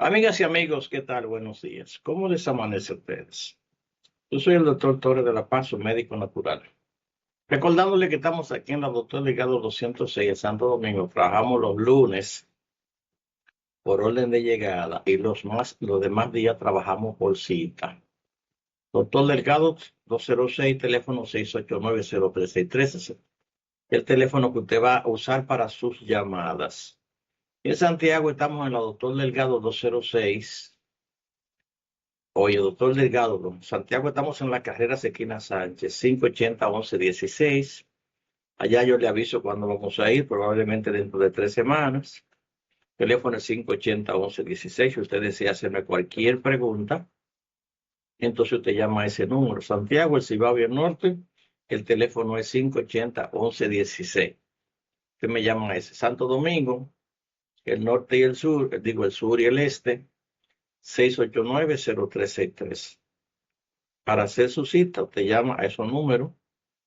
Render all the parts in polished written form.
Amigas y amigos, ¿qué tal? Buenos días. ¿Cómo les amanece a ustedes? Yo soy el doctor Torres de la Paz, su médico natural. Recordándole que estamos aquí en la Doctor Ligado 206 en Santo Domingo. Trabajamos los lunes por orden de llegada y los demás días trabajamos por cita. Doctor Delgado 206, teléfono 689-0363. El teléfono que usted va a usar para sus llamadas. En Santiago estamos en la Doctor Delgado 206. Oye, doctor Delgado, Santiago, estamos en la carrera Sequina Sánchez, 580-1116. Allá yo le aviso cuándo vamos a ir, probablemente dentro de 3 semanas. Teléfono es 580-1116. Si usted desea hacerme cualquier pregunta, entonces usted llama a ese número. Santiago, el Cibao y el Norte, el teléfono es 580-1116. Usted me llama a ese. Santo Domingo, el norte y el sur, digo el sur y el este, 689-0363. Para hacer su cita, usted llama a esos números.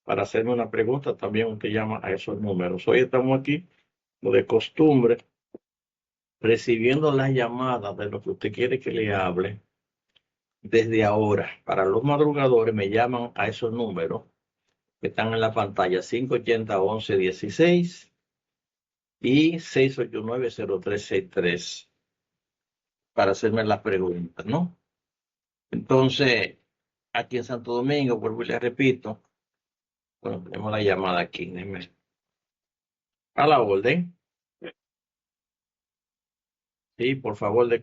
Para hacerme una pregunta, también usted llama a esos números. Hoy estamos aquí, como de costumbre, recibiendo las llamadas de lo que usted quiere que le hable desde ahora. Para los madrugadores, me llaman a esos números que están en la pantalla, 580-1116 y 689-0363, para hacerme las preguntas, ¿no? Entonces, aquí en Santo Domingo, vuelvo y le repito, bueno, tenemos la llamada aquí, a la orden. Sí, por favor, ¿de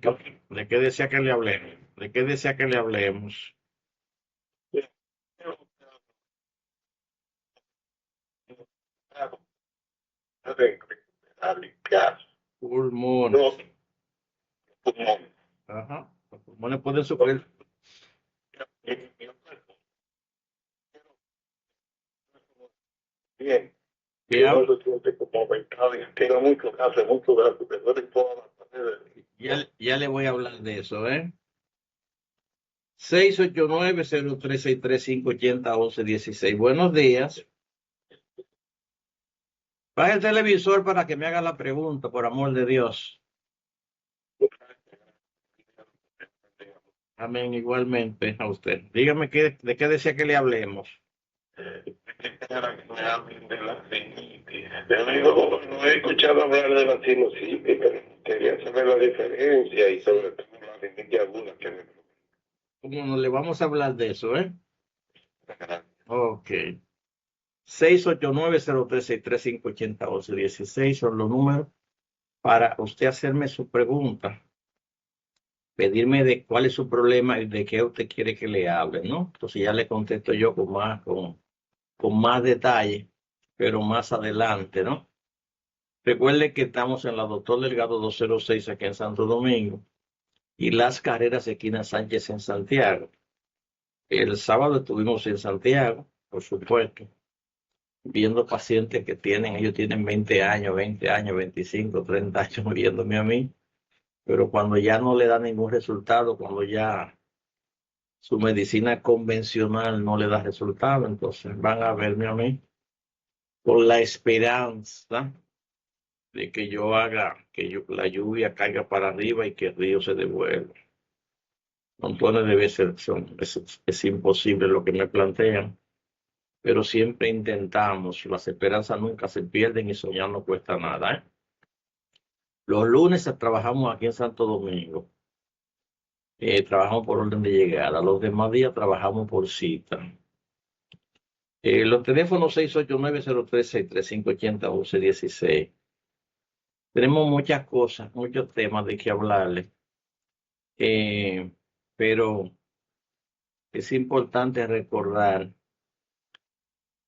qué desea que le hablemos? ¿De qué desea que le hablemos? A limpiar Pulmones. los pulmones. Ajá. Los pulmones pueden sufrir. Bien, Que que no hab- se siente como aventado y tiene mucho, hace mucho brazo, que duele todas las paredes. ya le voy a hablar de eso, ¿eh? 689-0363-580-1116. Buenos días. Baja el televisor para que me haga la pregunta, por amor de Dios. Amén, igualmente a usted. Dígame de qué desea que le hablemos. Me hablen de la sinusitis. No he escuchado hablar de la sinusitis, pero quería saber la diferencia y sobre todo la rinitis aguda que me ¿Cómo no le vamos a hablar de eso, eh? provoca. Ok. 689-0363-580-1116 son los números para usted hacerme su pregunta, pedirme de cuál es su problema y de qué usted quiere que le hable, ¿no? Entonces ya le contesto yo con más detalle, pero más adelante, ¿no? Recuerde que estamos en la Doctor Delgado 206 aquí en Santo Domingo y Las Carreras esquina Sánchez en Santiago. El sábado estuvimos en Santiago, por supuesto, viendo pacientes ellos tienen 20 años, 20 años, 25, 30 años viéndome a mí, pero cuando ya no le da ningún resultado, cuando ya su medicina convencional no le da resultado, entonces van a verme a mí con la esperanza de que la lluvia caiga para arriba y que el río se devuelva. Montones de veces es imposible lo que me plantean, pero siempre intentamos, las esperanzas nunca se pierden y soñar no cuesta nada, ¿eh? Los lunes trabajamos aquí en Santo Domingo, trabajamos por orden de llegada, los demás días trabajamos por cita. Los teléfonos 689-0363-580-1116. Tenemos muchas cosas, muchos temas de que hablarle, eh, pero es importante recordar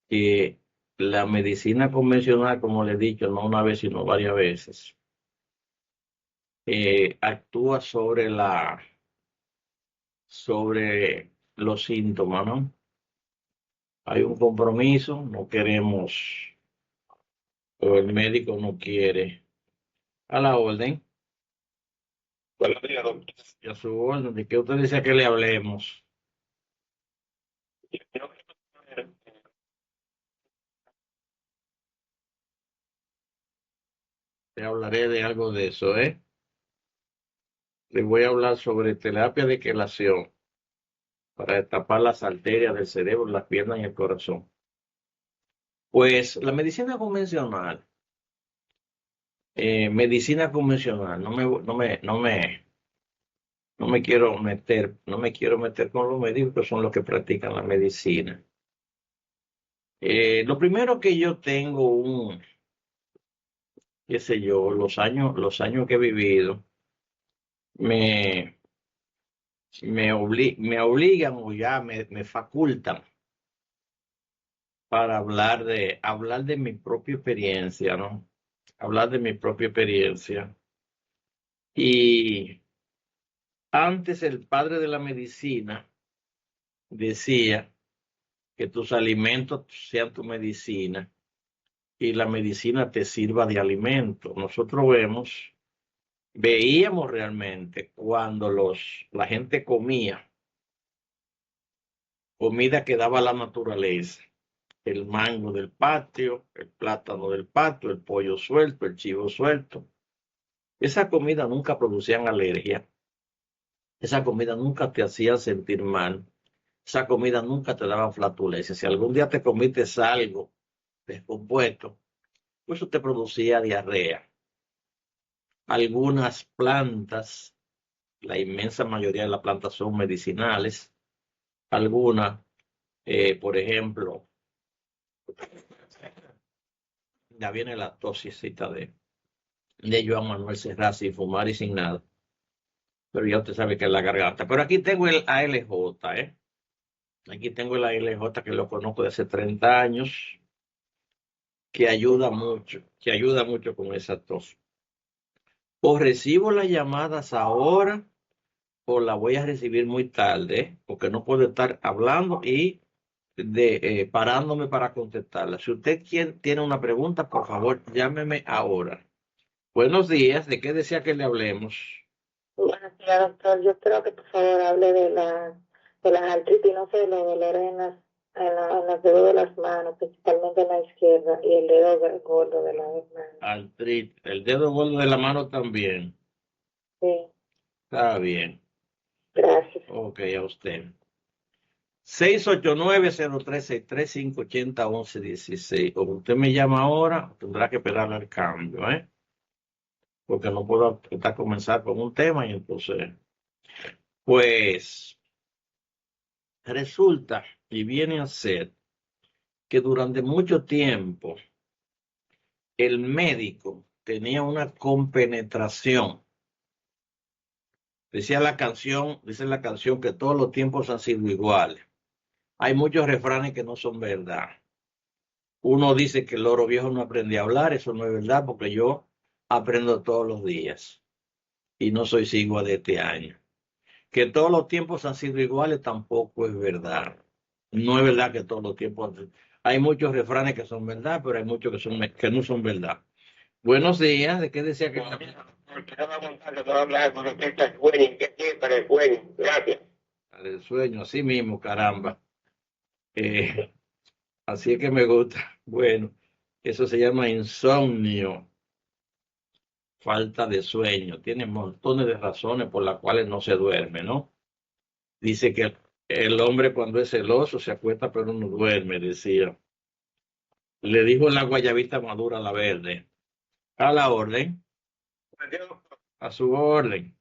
que la medicina convencional, como le he dicho, no una vez, sino varias veces, actúa sobre los síntomas, ¿no? Hay un compromiso, no queremos, o el médico no quiere, a la orden, Buenos días, doctor. y a su orden, de que usted desea que le hablemos. Te hablaré de algo de eso, ¿eh? les voy a hablar sobre terapia de quelación para destapar las arterias del cerebro, las piernas y el corazón. Pues la medicina convencional, no me quiero meter con los médicos que son los que practican la medicina. Lo primero que yo tengo qué sé yo, los años que he vivido, me, me obligan o ya me facultan para hablar de mi propia experiencia, ¿no? Hablar de mi propia experiencia. Y antes el padre de la medicina decía que tus alimentos sean tu medicina y la medicina te sirva de alimento. Nosotros veíamos realmente cuando la gente comía comida que daba la naturaleza, el mango del patio, el plátano del patio, el pollo suelto, el chivo suelto. Esa comida nunca producían alergia, esa comida nunca te hacía sentir mal, esa comida nunca te daba flatulencia. Si algún día te comiste algo descompuesto, pues eso te producía diarrea. Algunas plantas, la inmensa mayoría de las plantas son medicinales, algunas, por ejemplo, ya viene la tosicita de Joan Manuel Serrat sin fumar y sin nada, pero ya usted sabe que es la garganta. Pero aquí tengo el ALJ, ¿eh? Aquí tengo el ALJ que lo conozco de hace 30 años, que ayuda mucho con esa tos. O recibo las llamadas ahora o la voy a recibir muy tarde, porque no puedo estar hablando y parándome para contestarla. Si usted tiene una pregunta, por favor, llámeme ahora. Buenos días, ¿de qué desea que le hablemos? Buenos días, doctor. Yo creo que por favor hable de las artritis, no sé, de los dolores en los dedos de las manos, principalmente en la izquierda, y el dedo gordo de la mano. Artritis, el dedo gordo de la mano también. Sí, Está bien. gracias. Ok, a usted. 689-0363-580-1116. O usted me llama ahora, tendrá que esperar al cambio, ¿eh? Porque no puedo comenzar con un tema y entonces, pues, resulta y viene a ser que durante mucho tiempo el médico tenía una compenetración. Dice la canción que todos los tiempos han sido iguales. Hay muchos refranes que no son verdad. Uno dice que el loro viejo no aprendió a hablar, eso no es verdad porque yo aprendo todos los días y no soy sigua de este año. Que todos los tiempos han sido iguales tampoco es verdad. No es verdad que todos los tiempos hay muchos refranes que son verdad, pero hay muchos que no son verdad. Buenos días, ¿de qué decía que? Porque no va a contar que te va a hablar con respecto al sueño. ¿Qué tiene para el sueño? Gracias. El sueño, así mismo, caramba. Eh, Así es que me gusta. Bueno, eso se llama insomnio, falta de sueño. Tiene montones de razones por las cuales no se duerme, ¿no? Dice que el hombre cuando es celoso se acuesta pero no duerme, decía. Le dijo la guayabita madura a la verde. A la orden, a su orden.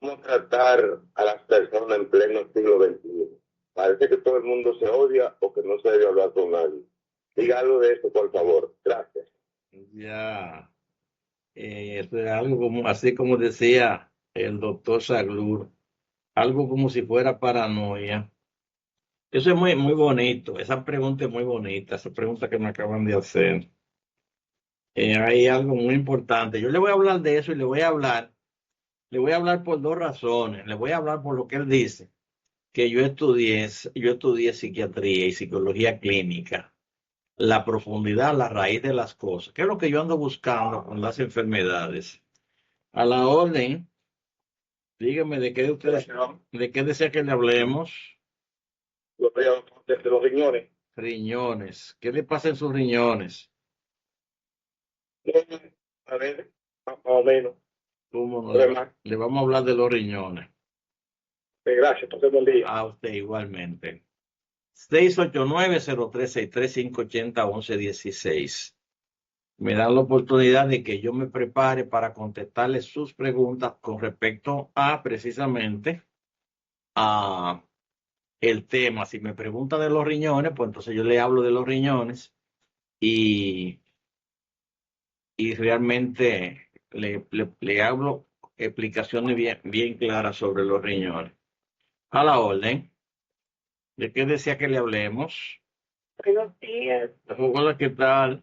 ¿Cómo tratar a las personas en pleno siglo XXI? Parece que todo el mundo se odia o que no se debe hablar con nadie. Diga algo de eso, por favor. Gracias. Ya, esto es algo como, así como decía el doctor Saglur, algo como si fuera paranoia. Eso es muy, muy bonito, esa pregunta es muy bonita, esa pregunta que me acaban de hacer. Hay algo muy importante. Yo le voy a hablar de eso y le voy a hablar por dos razones. Le voy a hablar por lo que él dice, que yo estudié psiquiatría y psicología clínica, la profundidad, la raíz de las cosas, que es lo que yo ando buscando con las enfermedades. A la orden, dígame de qué desea que le hablemos. Desde los riñones. Riñones, ¿qué le pasa en sus riñones? A ver, más o menos. ¿Cómo no? Además, Le vamos a hablar de los riñones. gracias, entonces buen día. A usted igualmente. 689-0363-580-1116. Me dan la oportunidad de que yo me prepare para contestarle sus preguntas con respecto a precisamente a el tema. Si me pregunta de los riñones, pues entonces yo le hablo de los riñones y, y realmente le hablo explicaciones bien claras sobre los riñones. A la orden. ¿De qué desea que le hablemos? Buenos días. Hola, ¿qué tal?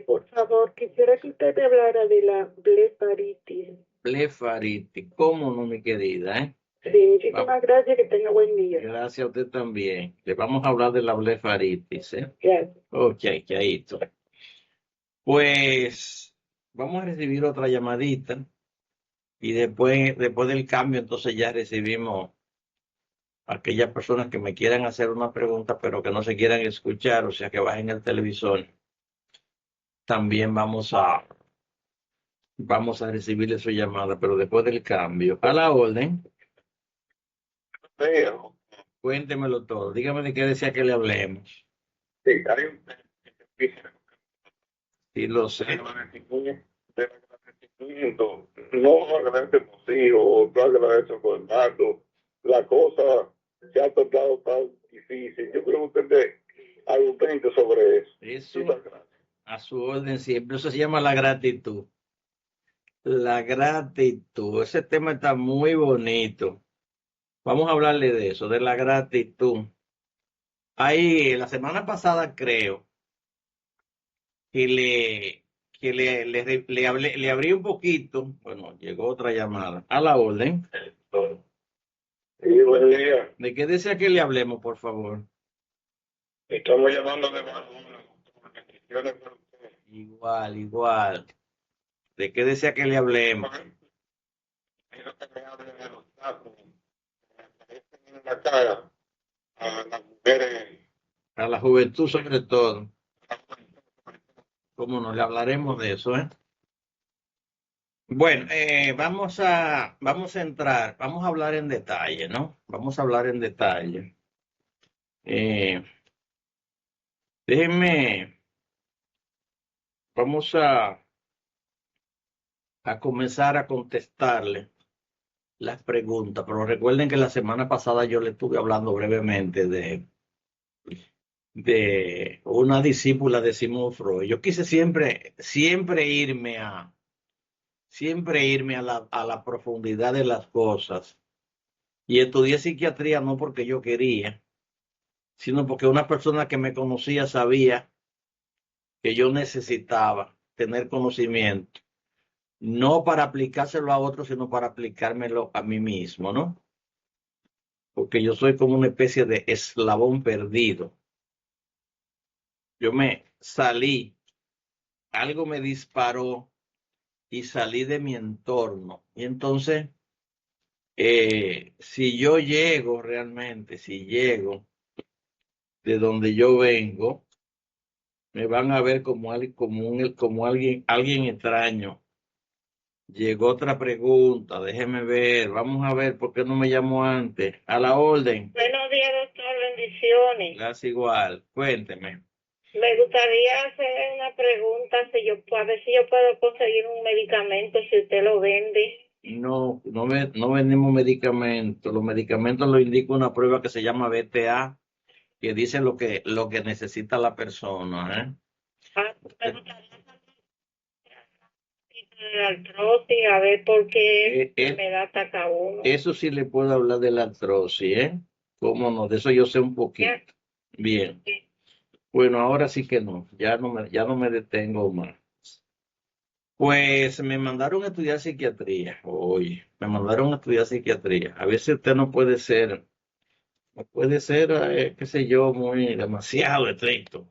Por favor, quisiera que usted me hablara de la blefaritis. Blefaritis. ¿Cómo no, mi querida? Sí, muchísimas gracias, que tenga buen día. Gracias a usted también. Le vamos a hablar de la blefaritis, ¿eh? Gracias. Ok, chaito. Pues vamos a recibir otra llamadita y después del cambio, entonces ya recibimos a aquellas personas que me quieran hacer una pregunta, pero que no se quieran escuchar, o sea, que bajen el televisor. También vamos a recibirle su llamada, pero después del cambio. A la orden, Pero, cuéntemelo todo. Dígame de qué desea que le hablemos. sí, hay un Sí, lo sé. agradecimiento. No agradece por sí o no agradece por hermano. La cosa se ha tornado tan difícil. Yo creo que usted argumente sobre eso. Eso, Muchas gracias. a su orden siempre. Eso se llama la gratitud. La gratitud. Ese tema está muy bonito. Vamos a hablarle de eso, de la gratitud. Ahí, la semana pasada creo que le abrí un poquito. Bueno, llegó otra llamada. A la orden. Sí, buen día. ¿De qué desea que le hablemos, por favor? Estamos llamando de Barcelona. Bendiciones para usted. Igual. ¿De qué desea que le hablemos? Quiero que me hable de los tacos que aparecen en la cara a las mujeres. A la juventud sobre todo. ¿Cómo no le hablaremos de eso, eh? Bueno, vamos a entrar, vamos a hablar en detalle, ¿no? Vamos a hablar en detalle. Eh, déjenme, vamos a comenzar a contestarle las preguntas, pero recuerden que la semana pasada yo le estuve hablando brevemente de una discípula de Sigmund Freud. Yo quise siempre irme a la profundidad de las cosas. Y estudié psiquiatría no porque yo quería, sino porque una persona que me conocía sabía que yo necesitaba tener conocimiento, no para aplicárselo a otros, sino para aplicármelo a mí mismo, ¿no? Porque yo soy como una especie de eslabón perdido. Yo me salí, algo me disparó y salí de mi entorno. Y entonces, si yo llego realmente, si llego de donde yo vengo, me van a ver como alguien extraño. Llegó otra pregunta, déjeme ver, vamos a ver por qué no me llamó antes. A la orden. Buenos días, doctor. Bendiciones. Gracias igual, cuénteme. Me gustaría hacer una pregunta, a ver si yo puedo conseguir un medicamento, si usted lo vende. No vendemos medicamentos. Los medicamentos lo indica una prueba que se llama BTA, que dice lo que necesita la persona, ¿eh? Me gustaría saber la artrosis, a ver por qué me da ataca uno. Eso sí le puedo hablar de la artrosis, ¿eh? ¿Cómo no? De eso yo sé un poquito. Bien. Bueno, ahora sí que no, ya no me detengo más. Pues me mandaron a estudiar psiquiatría, oye, me mandaron a estudiar psiquiatría. A veces usted no puede ser, qué sé yo, muy demasiado estricto.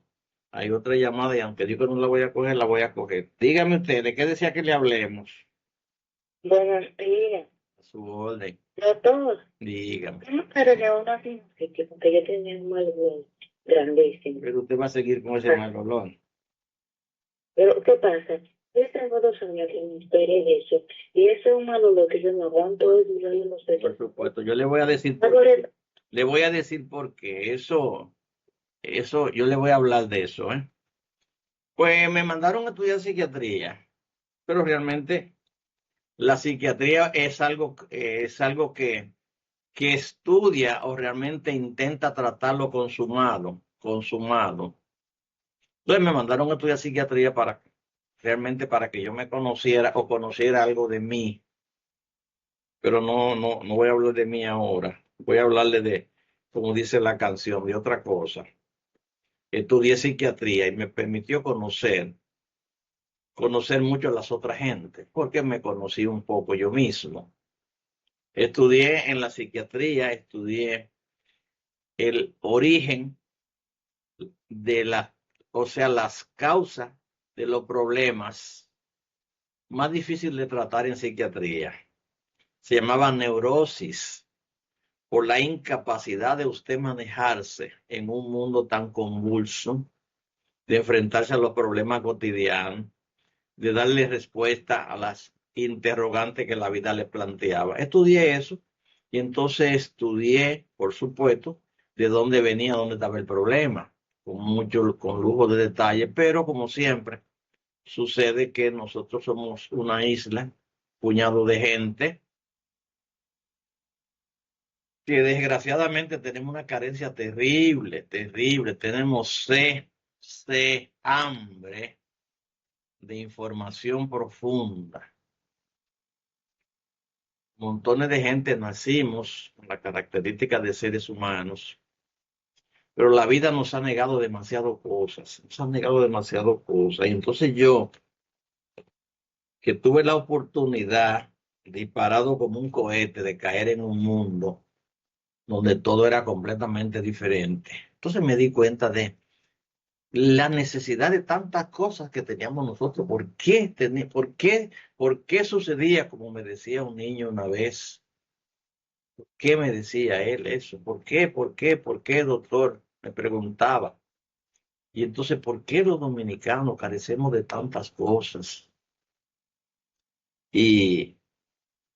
Hay otra llamada y aunque digo que no la voy a coger, la voy a coger. Dígame usted, ¿de qué decía que le hablemos? Buenos días. A su orden, Doctor, dígame. pero que una que porque yo tenía un mal grandísimo. Pero usted va a seguir con ese mal olor. Pero, ¿qué pasa? Yo tengo 2 años que me esperé de eso. Y eso es un mal olor que yo no aguanto. Yo no sé. Por supuesto, yo le voy a decir por Ahora, qué. Le voy a decir por qué. Eso, yo le voy a hablar de eso, ¿eh? Pues me mandaron a estudiar psiquiatría, pero realmente la psiquiatría es algo que estudia o realmente intenta tratarlo consumado. Entonces me mandaron a estudiar psiquiatría realmente para que yo me conociera o conociera algo de mí, pero no voy a hablar de mí ahora. Voy a hablarle de, como dice la canción, de otra cosa. Estudié psiquiatría y me permitió conocer mucho a las otras gentes, porque me conocí un poco yo mismo. Estudié en la psiquiatría, estudié el origen de o sea, las causas de los problemas más difíciles de tratar en psiquiatría. Se llamaba neurosis, por la incapacidad de usted manejarse en un mundo tan convulso, de enfrentarse a los problemas cotidianos, de darle respuesta a las interrogantes que la vida le planteaba. Estudié eso y entonces estudié, por supuesto, de dónde venía, dónde estaba el problema, con lujo de detalle, pero como siempre, sucede que nosotros somos una isla, puñado de gente, que desgraciadamente tenemos una carencia terrible, terrible, tenemos hambre de información profunda. Montones de gente nacimos con la característica de seres humanos, pero la vida nos ha negado demasiado cosas, nos ha negado demasiado cosas. Y entonces yo, que tuve la oportunidad, disparado como un cohete, de caer en un mundo donde todo era completamente diferente. Entonces me di cuenta de la necesidad de tantas cosas que teníamos nosotros. ¿Por qué sucedía, como me decía un niño una vez? ¿Qué me decía él eso? ¿Por qué? ¿Por qué? ¿Por qué, doctor? Me preguntaba. Y entonces, ¿por qué los dominicanos carecemos de tantas cosas? Y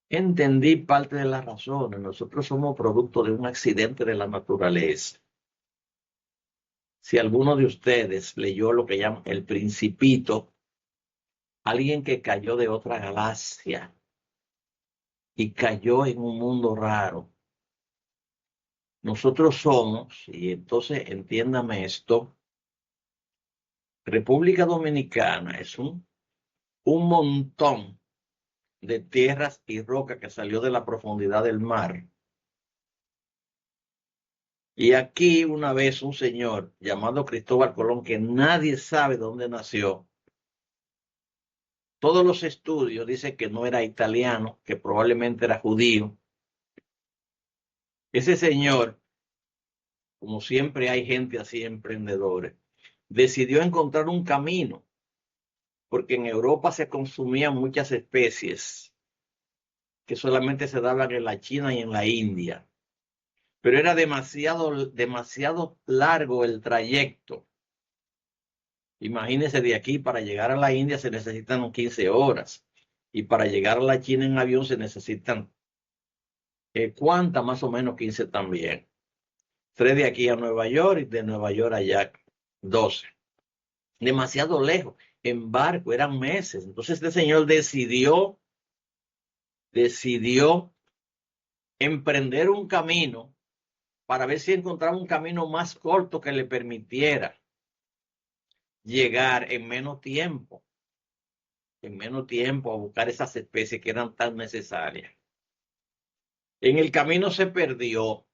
entendí parte de las razones. Nosotros somos producto de un accidente de la naturaleza. Si alguno de ustedes leyó lo que llaman El Principito, alguien que cayó de otra galaxia y cayó en un mundo raro. Nosotros somos, y entonces entiéndame esto, República Dominicana es un montón de tierras y rocas que salió de la profundidad del mar. Y aquí una vez un señor llamado Cristóbal Colón, que nadie sabe dónde nació, todos los estudios dicen que no era italiano, que probablemente era judío. Ese señor, como siempre hay gente así, emprendedores, decidió encontrar un camino, porque en Europa se consumían muchas especies que solamente se daban en la China y en la India. Pero era demasiado largo el trayecto. Imagínense, de aquí para llegar a la India se necesitan 15 horas y para llegar a la China en avión se necesitan, ¿cuántas? Más o menos 15 también. 3 de aquí a Nueva York y de Nueva York allá 12. Demasiado lejos. En barco eran meses. Entonces este señor decidió emprender un camino para ver si encontraba un camino más corto que le permitiera llegar en menos tiempo a buscar esas especies que eran tan necesarias. En el camino se perdió,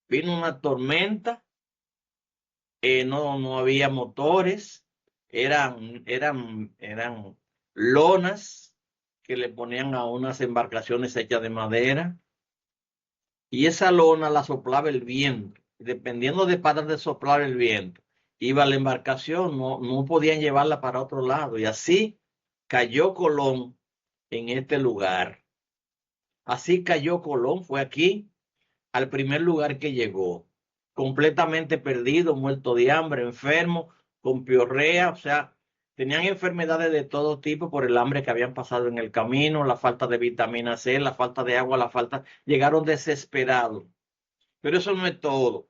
vino una tormenta, no había motores, eran lonas que le ponían a unas embarcaciones hechas de madera, y esa lona la soplaba el viento, dependiendo de para dónde soplar el viento, iba la embarcación, no podían llevarla para otro lado, y así cayó Colón en este lugar. Así cayó Colón, fue aquí, al primer lugar que llegó, completamente perdido, muerto de hambre, enfermo, con piorrea, o sea, Tenían enfermedades de todo tipo por el hambre que habían pasado en el camino, la falta de vitamina C, la falta de agua, llegaron desesperados. Pero eso no es todo.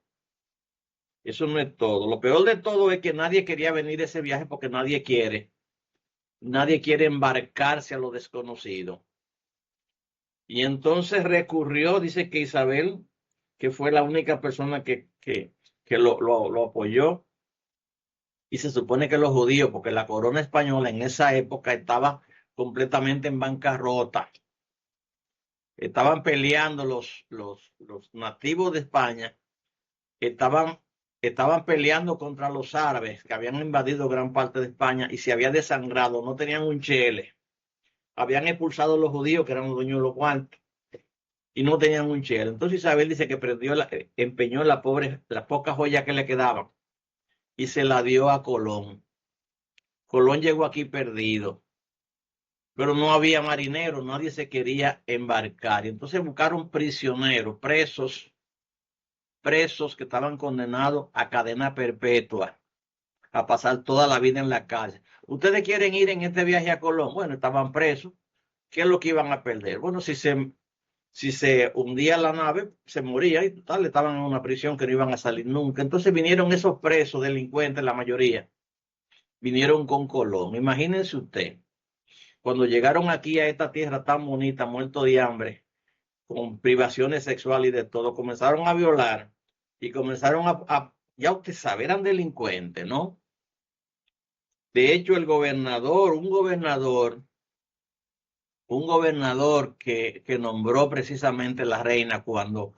Eso no es todo. Lo peor de todo es que nadie quería venir a ese viaje porque nadie quiere. Nadie quiere embarcarse a lo desconocido. Y entonces recurrió, dice que Isabel, que fue la única persona que lo apoyó. Y se supone que los judíos, porque la corona española en esa época estaba completamente en bancarrota. Estaban peleando los nativos de España, estaban peleando contra los árabes que habían invadido gran parte de España y se había desangrado, no tenían un chele. Habían expulsado a los judíos que eran los dueños de los cuartos y no tenían un chele. Entonces Isabel dice que empeñó la poca joya que le quedaban y se la dio a Colón. Colón llegó aquí perdido, pero no había marineros, nadie se quería embarcar. Y entonces buscaron prisioneros, presos que estaban condenados a cadena perpetua, a pasar toda la vida en la cárcel. ¿Ustedes quieren ir en este viaje a Colón? Bueno, estaban presos. ¿Qué es lo que iban a perder? Bueno, si se hundía la nave, se moría y tal, estaban en una prisión que no iban a salir nunca. Entonces vinieron esos presos, delincuentes, la mayoría, vinieron con Colón. Imagínense usted, cuando llegaron aquí a esta tierra tan bonita, muerto de hambre, con privaciones sexuales y de todo, comenzaron a violar y comenzaron ya usted sabe, eran delincuentes, ¿no? De hecho, un gobernador que nombró precisamente la reina cuando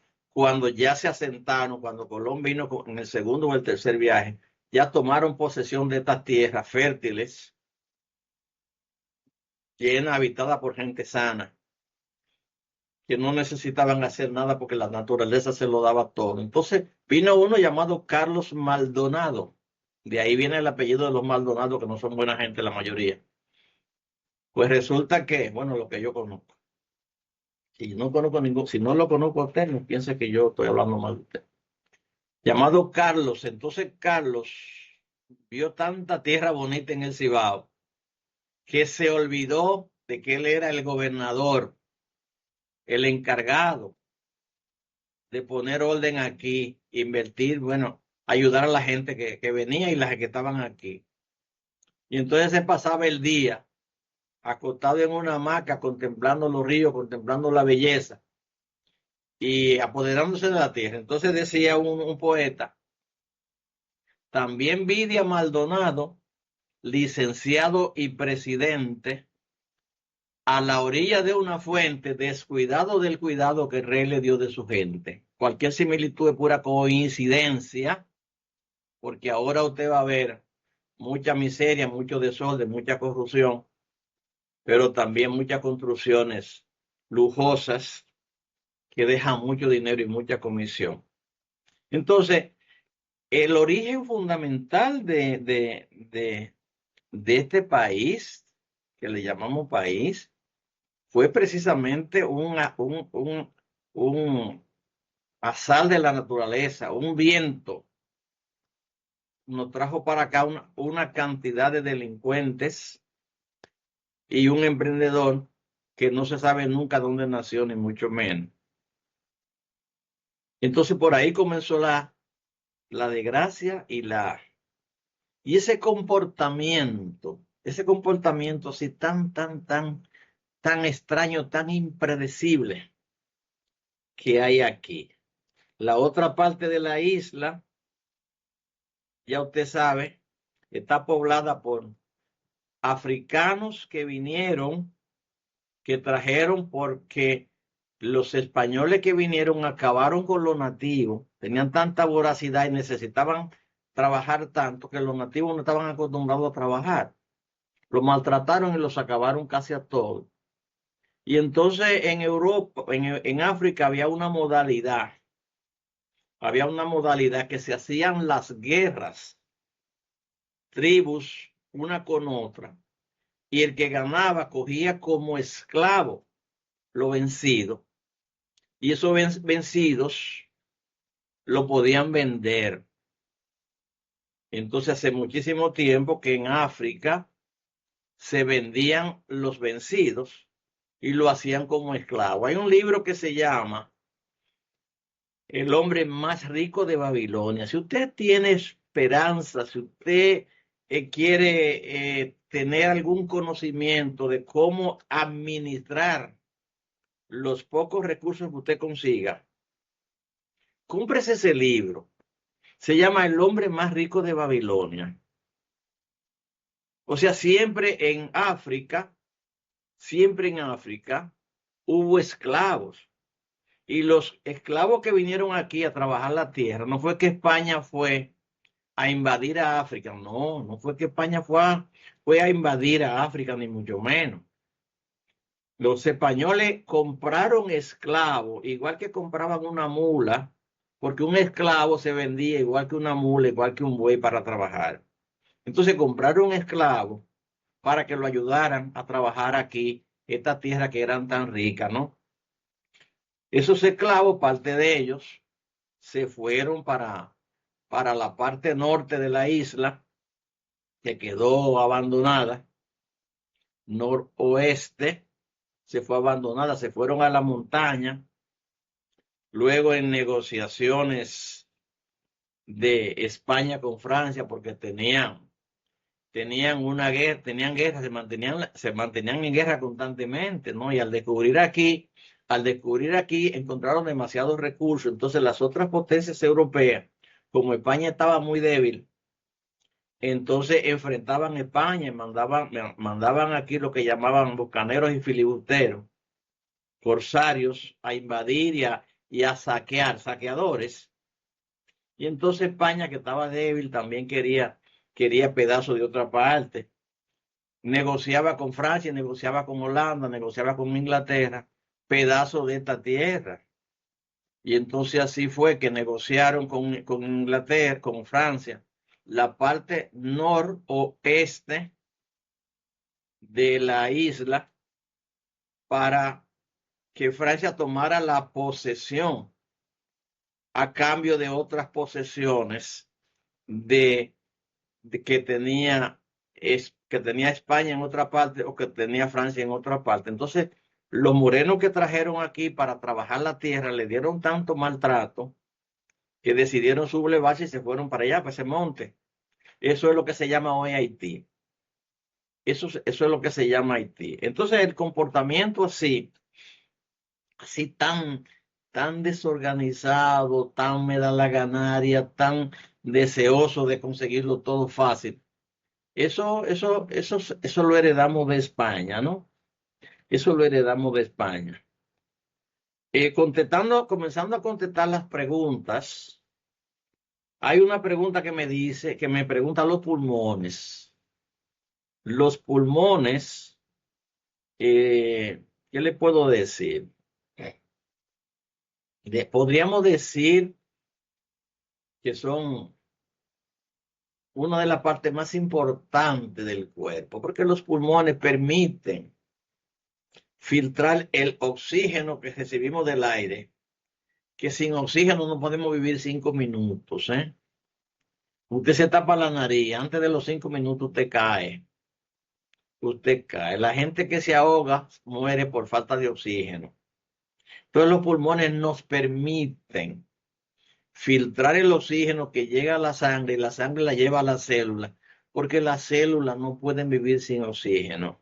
ya se asentaron, cuando Colón vino en el segundo o el tercer viaje, ya tomaron posesión de estas tierras fértiles, llenas, habitadas por gente sana, que no necesitaban hacer nada porque la naturaleza se lo daba todo. Entonces vino uno llamado Carlos Maldonado. De ahí viene el apellido de los Maldonados, que no son buena gente la mayoría. Pues resulta que, bueno, lo que yo conozco. Si no conozco si no lo conozco a usted, no piense que yo estoy hablando mal de usted. Llamado Carlos. Entonces Carlos vio tanta tierra bonita en el Cibao que se olvidó de que él era el gobernador, el encargado de poner orden aquí, invertir, bueno, ayudar a la gente que venía y las que estaban aquí. Y entonces se pasaba el día acostado en una hamaca, contemplando los ríos, contemplando la belleza y apoderándose de la tierra. Entonces decía un poeta, también Vidia Maldonado, licenciado y presidente, a la orilla de una fuente, descuidado del cuidado que el rey le dio de su gente. Cualquier similitud es pura coincidencia, porque ahora usted va a ver mucha miseria, mucho desorden, mucha corrupción, pero también muchas construcciones lujosas que dejan mucho dinero y mucha comisión. Entonces, el origen fundamental de este país, que le llamamos país, fue precisamente un azar de la naturaleza, un viento. Nos trajo para acá una cantidad de delincuentes y un emprendedor que no se sabe nunca dónde nació, ni mucho menos. Entonces por ahí comenzó la desgracia y ese comportamiento así tan extraño, tan impredecible que hay aquí. La otra parte de la isla, ya usted sabe, está poblada por africanos que vinieron, que trajeron porque los españoles que vinieron acabaron con los nativos, tenían tanta voracidad y necesitaban trabajar tanto que los nativos no estaban acostumbrados a trabajar. Los maltrataron y los acabaron casi a todos. Y entonces en Europa, en África había una modalidad que se hacían las guerras, tribus una con otra, y el que ganaba cogía como esclavo lo vencido, y esos vencidos lo podían vender. Entonces hace muchísimo tiempo que en África se vendían los vencidos y lo hacían como esclavo. Hay un libro que se llama El hombre más rico de Babilonia. Si usted tiene esperanza, si usted quiere tener algún conocimiento de cómo administrar los pocos recursos que usted consiga, cómprese ese libro. Se llama El hombre más rico de Babilonia. O sea, siempre en África hubo esclavos. Y los esclavos que vinieron aquí a trabajar la tierra, no fue que España fue a invadir a África, no fue que España fue a invadir a África, ni mucho menos. Los españoles compraron esclavos, igual que compraban una mula, porque un esclavo se vendía igual que una mula, igual que un buey para trabajar. Entonces compraron esclavos para que lo ayudaran a trabajar aquí, esta tierra que eran tan ricas, ¿no? Esos esclavos, parte de ellos, se fueron para la parte norte de la isla, que quedó abandonada, noroeste, se fue abandonada, se fueron a la montaña, luego en negociaciones de España con Francia, porque tenían una guerra, tenían guerra, se mantenían en guerra constantemente, ¿no? Y al descubrir aquí encontraron demasiados recursos. Entonces las otras potencias europeas, como España estaba muy débil, entonces enfrentaban a España y mandaban aquí lo que llamaban bucaneros y filibusteros, corsarios, a invadir y a saquear, saqueadores. Y entonces España, que estaba débil, también quería pedazos de otra parte. Negociaba con Francia, negociaba con Holanda, negociaba con Inglaterra, pedazos de esta tierra. Y entonces así fue que negociaron con Inglaterra, con Francia, la parte noroeste de la isla para que Francia tomara la posesión a cambio de otras posesiones que tenía España en otra parte o que tenía Francia en otra parte. Entonces, los morenos que trajeron aquí para trabajar la tierra le dieron tanto maltrato que decidieron sublevarse y se fueron para allá, para ese monte. Eso es lo que se llama hoy Haití. Eso es lo que se llama Haití. Entonces, el comportamiento así tan desorganizado, tan me da la ganaria, tan deseoso de conseguirlo todo fácil. Eso lo heredamos de España, ¿no? Eso lo heredamos de España. Comenzando a contestar las preguntas, hay una pregunta que me pregunta los pulmones. Los pulmones, ¿qué le puedo decir? Podríamos decir que son una de las partes más importantes del cuerpo, porque los pulmones permiten filtrar el oxígeno que recibimos del aire, que sin oxígeno no podemos vivir 5 minutos, ¿eh? Usted se tapa la nariz, antes de los 5 minutos usted cae. La gente que se ahoga muere por falta de oxígeno. Entonces los pulmones nos permiten filtrar el oxígeno que llega a la sangre y la sangre la lleva a las células, porque las células no pueden vivir sin oxígeno.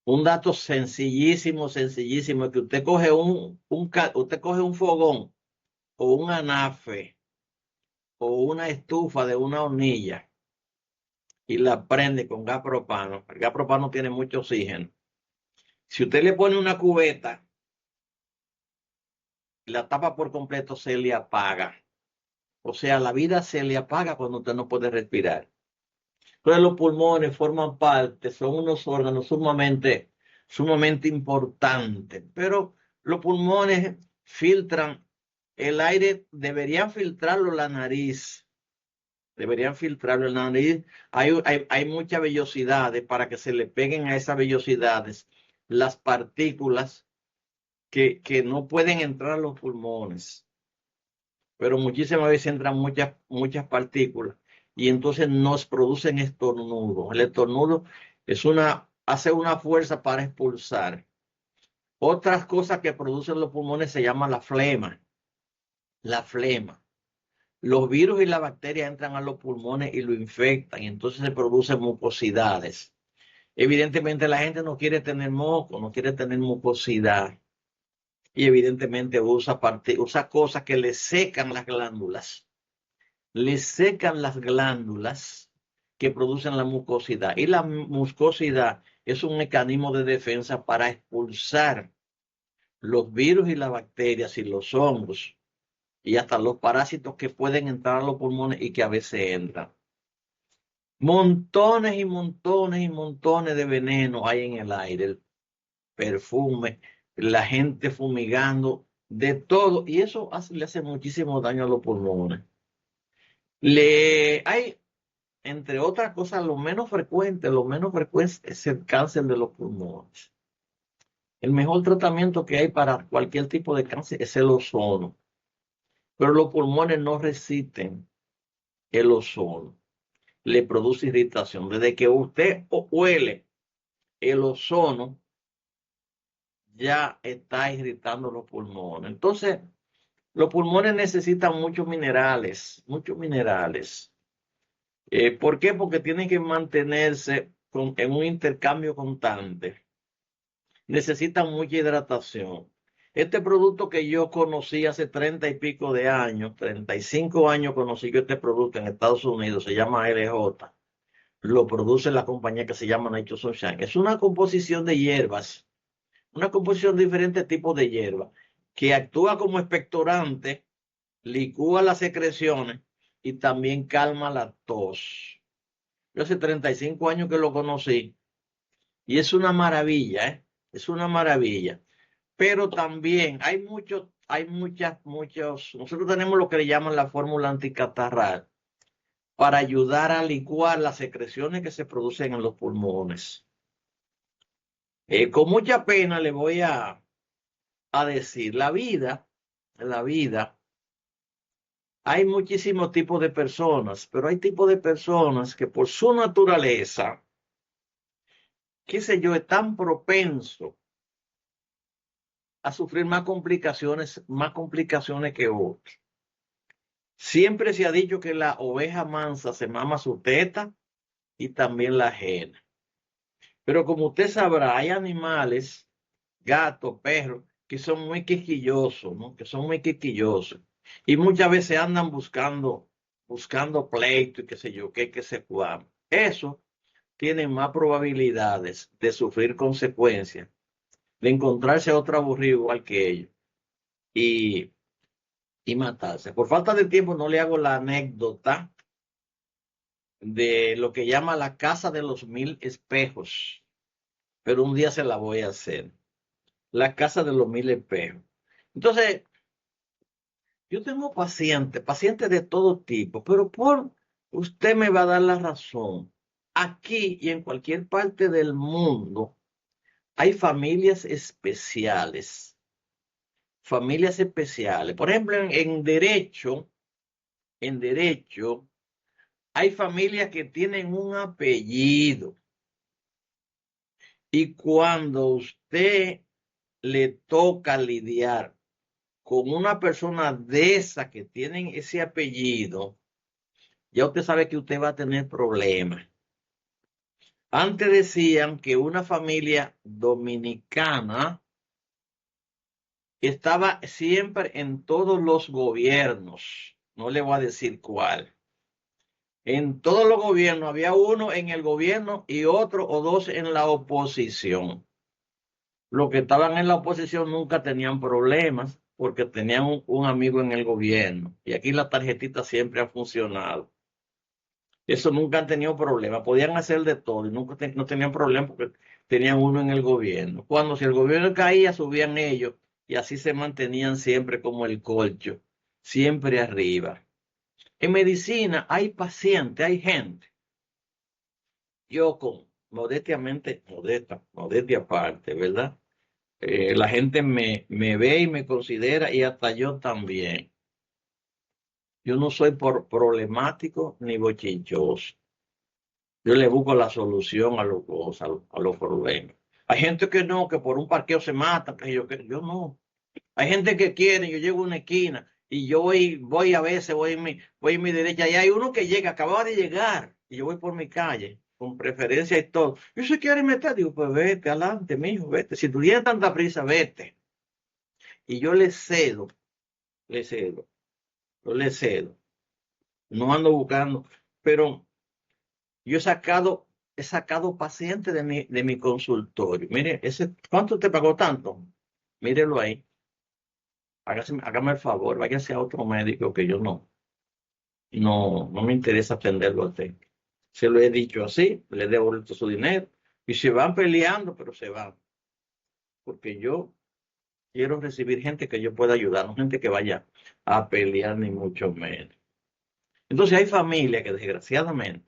Un dato sencillísimo, es que usted coge usted coge un fogón o un anafe o una estufa de una hornilla y la prende con gas propano. El gas propano tiene mucho oxígeno. Si usted le pone una cubeta, la tapa por completo, se le apaga. O sea, la vida se le apaga cuando usted no puede respirar. Entonces los pulmones forman parte, son unos órganos sumamente importantes. Pero los pulmones filtran el aire, deberían filtrarlo la nariz. Deberían filtrarlo en la nariz. Hay muchas vellosidades para que se le peguen a esas vellosidades las partículas que no pueden entrar a los pulmones. Pero muchísimas veces entran muchas partículas y entonces nos producen estornudos. El estornudo hace una fuerza para expulsar. Otras cosas que producen los pulmones se llama la flema. La flema. Los virus y las bacterias entran a los pulmones y lo infectan, y entonces se producen mucosidades. Evidentemente la gente no quiere tener moco, no quiere tener mucosidad. Y evidentemente usa cosas que le secan las glándulas. Le secan las glándulas que producen la mucosidad. Y la mucosidad es un mecanismo de defensa para expulsar los virus y las bacterias y los hongos y hasta los parásitos que pueden entrar a los pulmones y que a veces entran. Montones y montones y montones de veneno hay en el aire, el perfume, la gente fumigando, de todo, y eso le hace muchísimo daño a los pulmones. Hay, entre otras cosas, lo menos frecuente es el cáncer de los pulmones. El mejor tratamiento que hay para cualquier tipo de cáncer es el ozono, pero los pulmones no resisten el ozono, le produce irritación. Desde que usted huele el ozono, ya está irritando los pulmones. Entonces, los pulmones necesitan muchos minerales, muchos minerales. ¿Por qué? Porque tienen que mantenerse en un intercambio constante. Necesitan mucha hidratación. Este producto que yo conocí hace 30 y pico de años, 35 años conocí yo este producto en Estados Unidos, se llama LJ. Lo produce la compañía que se llama Nature Sunshine. Es una composición de hierbas, una composición de diferentes tipos de hierbas, que actúa como expectorante, licúa las secreciones y también calma la tos. Yo hace 35 años que lo conocí y es una maravilla, ¿eh? Es una maravilla. Pero también nosotros tenemos lo que le llaman la fórmula anticatarral para ayudar a licuar las secreciones que se producen en los pulmones. Con mucha pena le voy a decir, la vida, hay muchísimos tipos de personas, pero hay tipos de personas que por su naturaleza, qué sé yo, están propensos a sufrir más complicaciones que otros. Siempre se ha dicho que la oveja mansa se mama su teta y también la ajena. Pero como usted sabrá, hay animales, gatos, perros, que son muy quisquillosos, ¿no? Que son muy quisquillosos. Y muchas veces andan buscando pleito y qué sé yo, que se juegan. Eso tiene más probabilidades de sufrir consecuencias, de encontrarse otro aburrido igual que ellos y matarse. Por falta de tiempo no le hago la anécdota de lo que llama la casa de los 1000 espejos, pero un día se la voy a hacer. La casa de los 1000 espejos. Entonces, yo tengo pacientes de todo tipo, pero usted me va a dar la razón. Aquí y en cualquier parte del mundo hay familias especiales. Familias especiales. Por ejemplo, en derecho, hay familias que tienen un apellido. Y cuando usted le toca lidiar con una persona de esa que tienen ese apellido, ya usted sabe que usted va a tener problemas. Antes decían que una familia dominicana estaba siempre en todos los gobiernos. No le voy a decir cuál. En todos los gobiernos había uno en el gobierno y otro o dos en la oposición. Los que estaban en la oposición nunca tenían problemas porque tenían un amigo en el gobierno. Y aquí la tarjetita siempre ha funcionado. Eso nunca han tenido problemas. Podían hacer de todo y nunca no tenían problemas porque tenían uno en el gobierno. Cuando si el gobierno caía, subían ellos y así se mantenían siempre como el colcho, siempre arriba. En medicina hay pacientes, hay gente. Yo con modestia aparte, ¿verdad? La gente me ve y me considera y hasta yo también. Yo no soy problemático ni bochinchoso. Yo le busco la solución a los cosas, a los problemas. Hay gente que no, que por un parqueo se mata, que yo no. Hay gente que quiere, yo llego a una esquina y yo voy a veces, voy en mi derecha, y hay uno que llega, acababa de llegar, y yo voy por mi calle, con preferencia y todo. Y se quiere meter, digo, pues vete, adelante, mijo, vete. Si tú tienes tanta prisa, vete. Y yo le cedo, yo le cedo. No ando buscando, pero yo he sacado pacientes de mi consultorio. Mire, ¿cuánto te pagó tanto? Mírelo ahí. Hágame el favor, váyase a otro médico que yo no me interesa atenderlo a usted. Se lo he dicho así, le he devuelto su dinero y se van peleando, pero se van. Porque yo quiero recibir gente que yo pueda ayudar, no gente que vaya a pelear ni mucho menos. Entonces hay familias que desgraciadamente,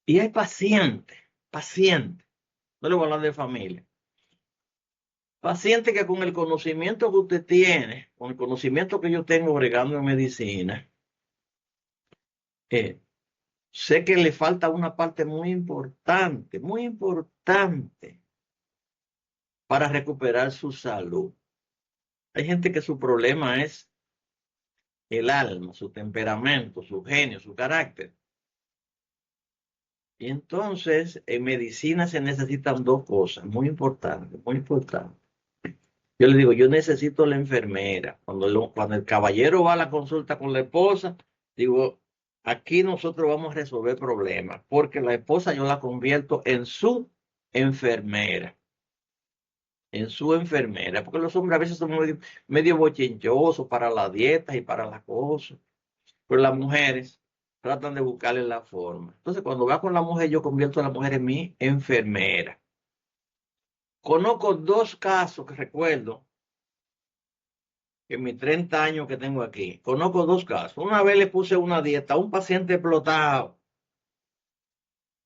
y hay pacientes, no le voy a hablar de familia, pacientes que con el conocimiento que usted tiene, con el conocimiento que yo tengo bregando en medicina, eh, sé que le falta una parte muy importante para recuperar su salud. Hay gente que su problema es el alma, su temperamento, su genio, su carácter. Y entonces en medicina se necesitan dos cosas muy importantes, muy importantes. Yo le digo, yo necesito la enfermera. Cuando el caballero va a la consulta con la esposa, digo, aquí nosotros vamos a resolver problemas, porque la esposa yo la convierto enfermera, en su enfermera, porque los hombres a veces son medio bochinchosos para la dieta y para las cosas, pero las mujeres tratan de buscarle la forma. Entonces, cuando va con la mujer, yo convierto a la mujer en mi enfermera. Conozco dos casos que recuerdo en mis 30 años que tengo aquí. Conozco dos casos. Una vez le puse una dieta a un paciente explotado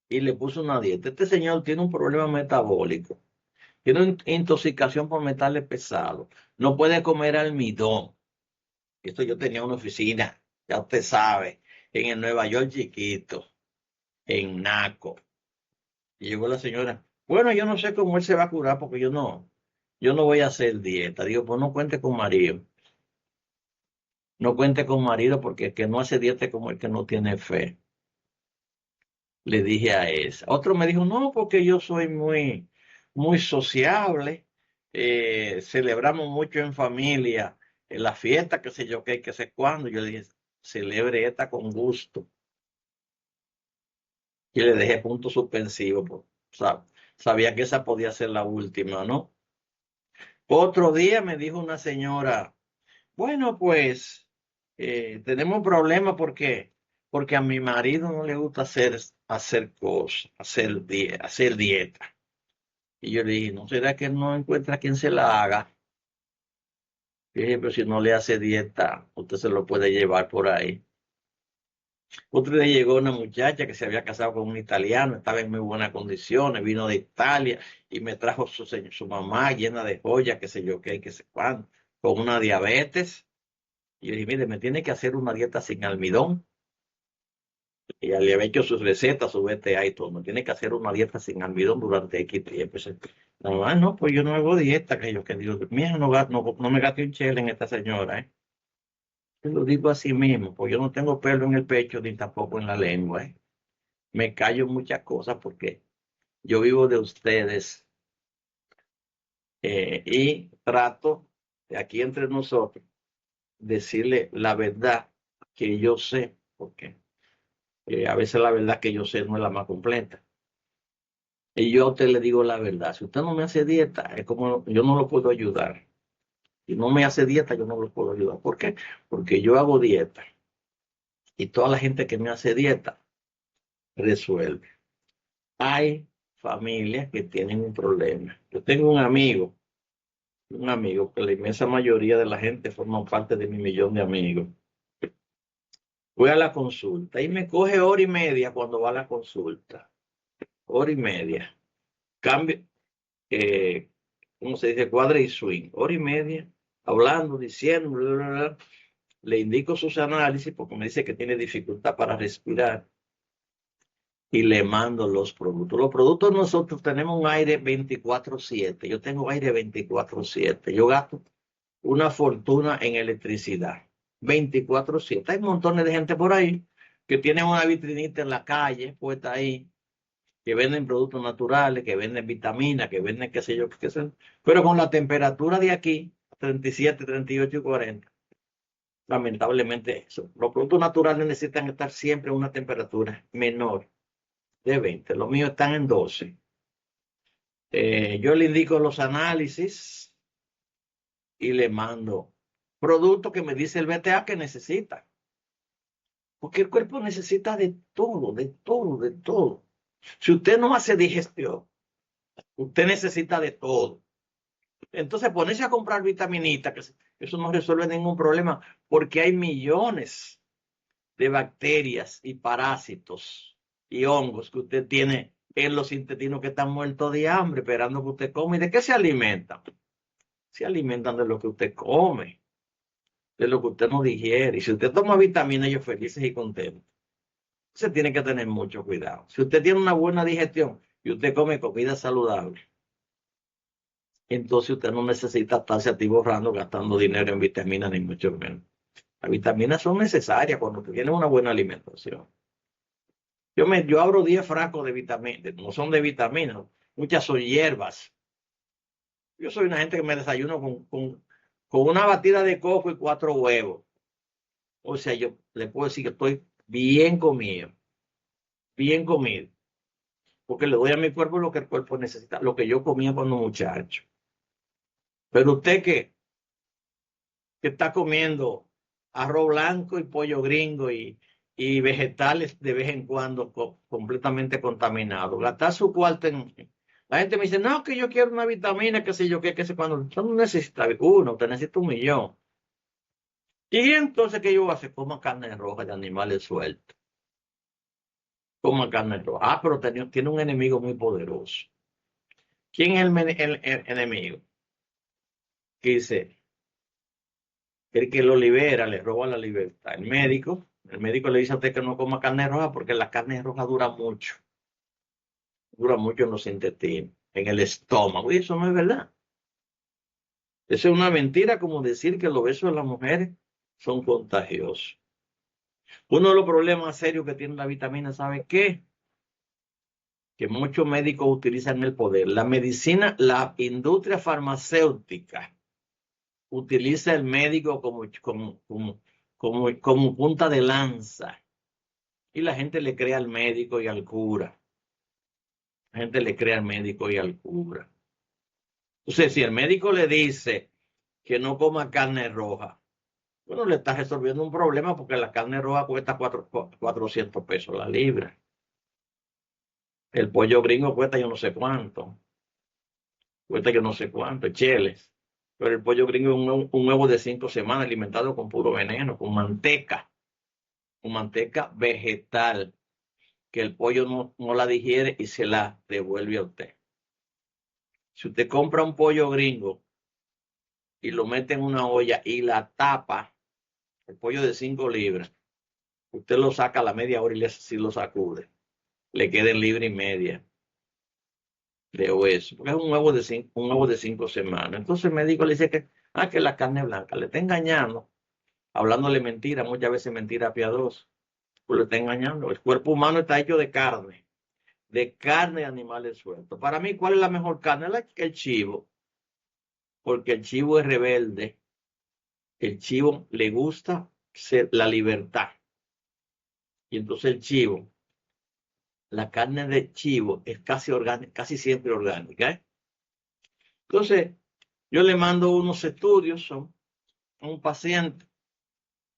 y le puse una dieta. Este señor tiene un problema metabólico. Tiene una intoxicación por metales pesados. No puede comer almidón. Esto yo tenía una oficina, ya usted sabe, en el Nueva York chiquito, en Naco. Y llegó la señora. Bueno, yo no sé cómo él se va a curar porque yo no voy a hacer dieta. Digo, pues no cuente con marido. No cuente con marido porque el que no hace dieta es como el que no tiene fe. Le dije a esa. Otro me dijo, no, porque yo soy muy sociable. Celebramos mucho en familia, en la fiesta, qué sé yo qué, qué sé cuándo. Yo le dije, celebre esta con gusto. Y le dejé punto suspensivo, pues, sabía que esa podía ser la última, ¿no? Otro día me dijo una señora, bueno, pues tenemos un problema porque a mi marido no le gusta hacer cosas, hacer dieta. Y yo le dije, ¿no será que no encuentra quien se la haga? Y dije, pero si no le hace dieta, usted se lo puede llevar por ahí. Otro día llegó una muchacha que se había casado con un italiano, estaba en muy buenas condiciones, vino de Italia y me trajo su mamá llena de joyas, qué sé yo qué, qué sé cuándo, con una diabetes. Y yo dije, mire, me tiene que hacer una dieta sin almidón. Y ya le había hecho sus recetas, su BTA y todo. Me tiene que hacer una dieta sin almidón durante X tiempo. Nada más, no, pues yo no hago dieta, que digo, mira, no me gaste un chele en esta señora, ¿eh? Yo lo digo así mismo, pues yo no tengo pelo en el pecho ni tampoco en la lengua, ¿eh? Me callo muchas cosas porque yo vivo de ustedes y trato de aquí entre nosotros decirle la verdad que yo sé, porque a veces la verdad que yo sé no es la más completa. Y yo a usted le digo la verdad, si usted no me hace dieta, es como yo no lo puedo ayudar. Si no me hace dieta, yo no lo puedo ayudar. ¿Por qué? Porque yo hago dieta y toda la gente que me hace dieta resuelve. Hay familias que tienen un problema. Yo tengo un amigo que la inmensa mayoría de la gente forma parte de mi millón de amigos. Voy a la consulta y me coge hora y media cuando va a la consulta. Hora y media. Cambio, ¿cómo se dice? Cuadra y swing. Hora y media, hablando, diciendo, bla, bla, bla. Le indico sus análisis porque me dice que tiene dificultad para respirar. y le mando los productos. Los productos nosotros tenemos un aire 24/7. Yo tengo aire 24/7. Yo gasto una fortuna en electricidad. 24/7. Hay montones de gente por ahí que tienen una vitrinita en la calle puesta ahí, que venden productos naturales, que venden vitaminas, que venden qué sé yo, qué sé. Pero con la temperatura de aquí, 37, 38 y 40, lamentablemente eso. Los productos naturales necesitan estar siempre en una temperatura menor de 20. Los míos están en 12. Yo le indico los análisis y le mando productos que me dice el BTA que necesita. Porque el cuerpo necesita de todo, de todo, de todo. Si usted no hace digestión, usted necesita de todo. Entonces ponerse a comprar vitaminitas, que eso no resuelve ningún problema, porque hay millones de bacterias y parásitos y hongos que usted tiene en los intestinos que están muertos de hambre, esperando que usted coma. ¿Y de qué se alimentan? Se alimentan de lo que usted come, de lo que usted no digiere. Y si usted toma vitaminas, ellos felices y contentos. Usted tiene que tener mucho cuidado. Si usted tiene una buena digestión y usted come comida saludable, entonces usted no necesita estarse atiborrando gastando dinero en vitaminas ni mucho menos. Las vitaminas son necesarias cuando usted tiene una buena alimentación. Yo abro 10 frascos de vitaminas, no son de vitaminas, muchas son hierbas. Yo soy una gente que me desayuno con una batida de coco y 4 huevos. O sea, yo le puedo decir que estoy bien comido, porque le doy a mi cuerpo lo que el cuerpo necesita, lo que yo comía cuando muchacho. Pero usted que está comiendo arroz blanco y pollo gringo y vegetales de vez en cuando completamente contaminados, gastar su cuarto en... La gente me dice, no, que yo quiero una vitamina, qué sé yo, qué sé cuando. Usted no necesita uno, usted necesita 1.000.000. Y entonces, ¿qué yo voy a hacer? Coma carne roja de animales sueltos. Coma carne roja. Ah, pero tiene un enemigo muy poderoso. ¿Quién es el enemigo? Que dice, el que lo libera, le roba la libertad. El médico le dice a usted que no coma carne roja porque la carne roja dura mucho en los intestinos, en el estómago. Y eso no es verdad. Eso es una mentira, como decir que los besos de las mujeres son contagiosos. Uno de los problemas serios que tiene la vitamina, ¿sabe qué? Que muchos médicos utilizan el poder. La medicina, la industria farmacéutica utiliza el médico como punta de lanza. Y la gente le cree al médico y al cura. La gente le cree al médico y al cura. Entonces, si el médico le dice que no coma carne roja, bueno, le está resolviendo un problema porque la carne roja cuesta 400 pesos la libra. El pollo gringo cuesta yo no sé cuánto. Cuesta yo no sé cuánto, cheles. Pero el pollo gringo es un huevo de 5 semanas alimentado con puro veneno, con manteca vegetal, que el pollo no la digiere y se la devuelve a usted. Si usted compra un pollo gringo y lo mete en una olla y la tapa, el pollo de 5 libras, usted lo saca a la media hora y si lo sacude, le queda en libra y media de hueso, porque es un huevo de 5 semanas. Entonces el médico le dice que la carne blanca le está engañando, hablándole mentira, muchas veces mentira piadosa, pues le está engañando. El cuerpo humano está hecho de carne de animales sueltos. Para mí, ¿cuál es la mejor carne? El chivo, porque el chivo es rebelde, el chivo le gusta la libertad. Y entonces el chivo, la carne de chivo es casi orgánica, casi siempre orgánica, ¿eh? Entonces, yo le mando unos estudios a un paciente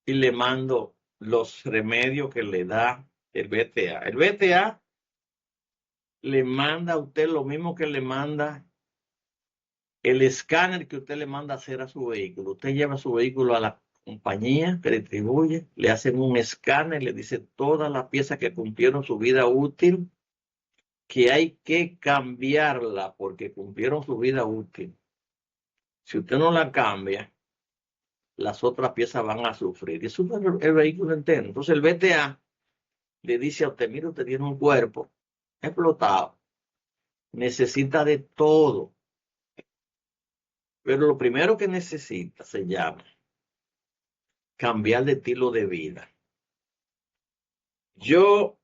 y le mando los remedios que le da el BTA. El BTA le manda a usted lo mismo que le manda el escáner que usted le manda a hacer a su vehículo. Usted lleva su vehículo a la compañía que distribuye, le hacen un escáner, le dice todas las piezas que cumplieron su vida útil, que hay que cambiarla porque cumplieron su vida útil. Si usted no la cambia, las otras piezas van a sufrir. Y eso es el vehículo entero. Entonces el BTA le dice a usted, mire, usted tiene un cuerpo explotado, necesita de todo, pero lo primero que necesita se llama cambiar de estilo de vida. Yo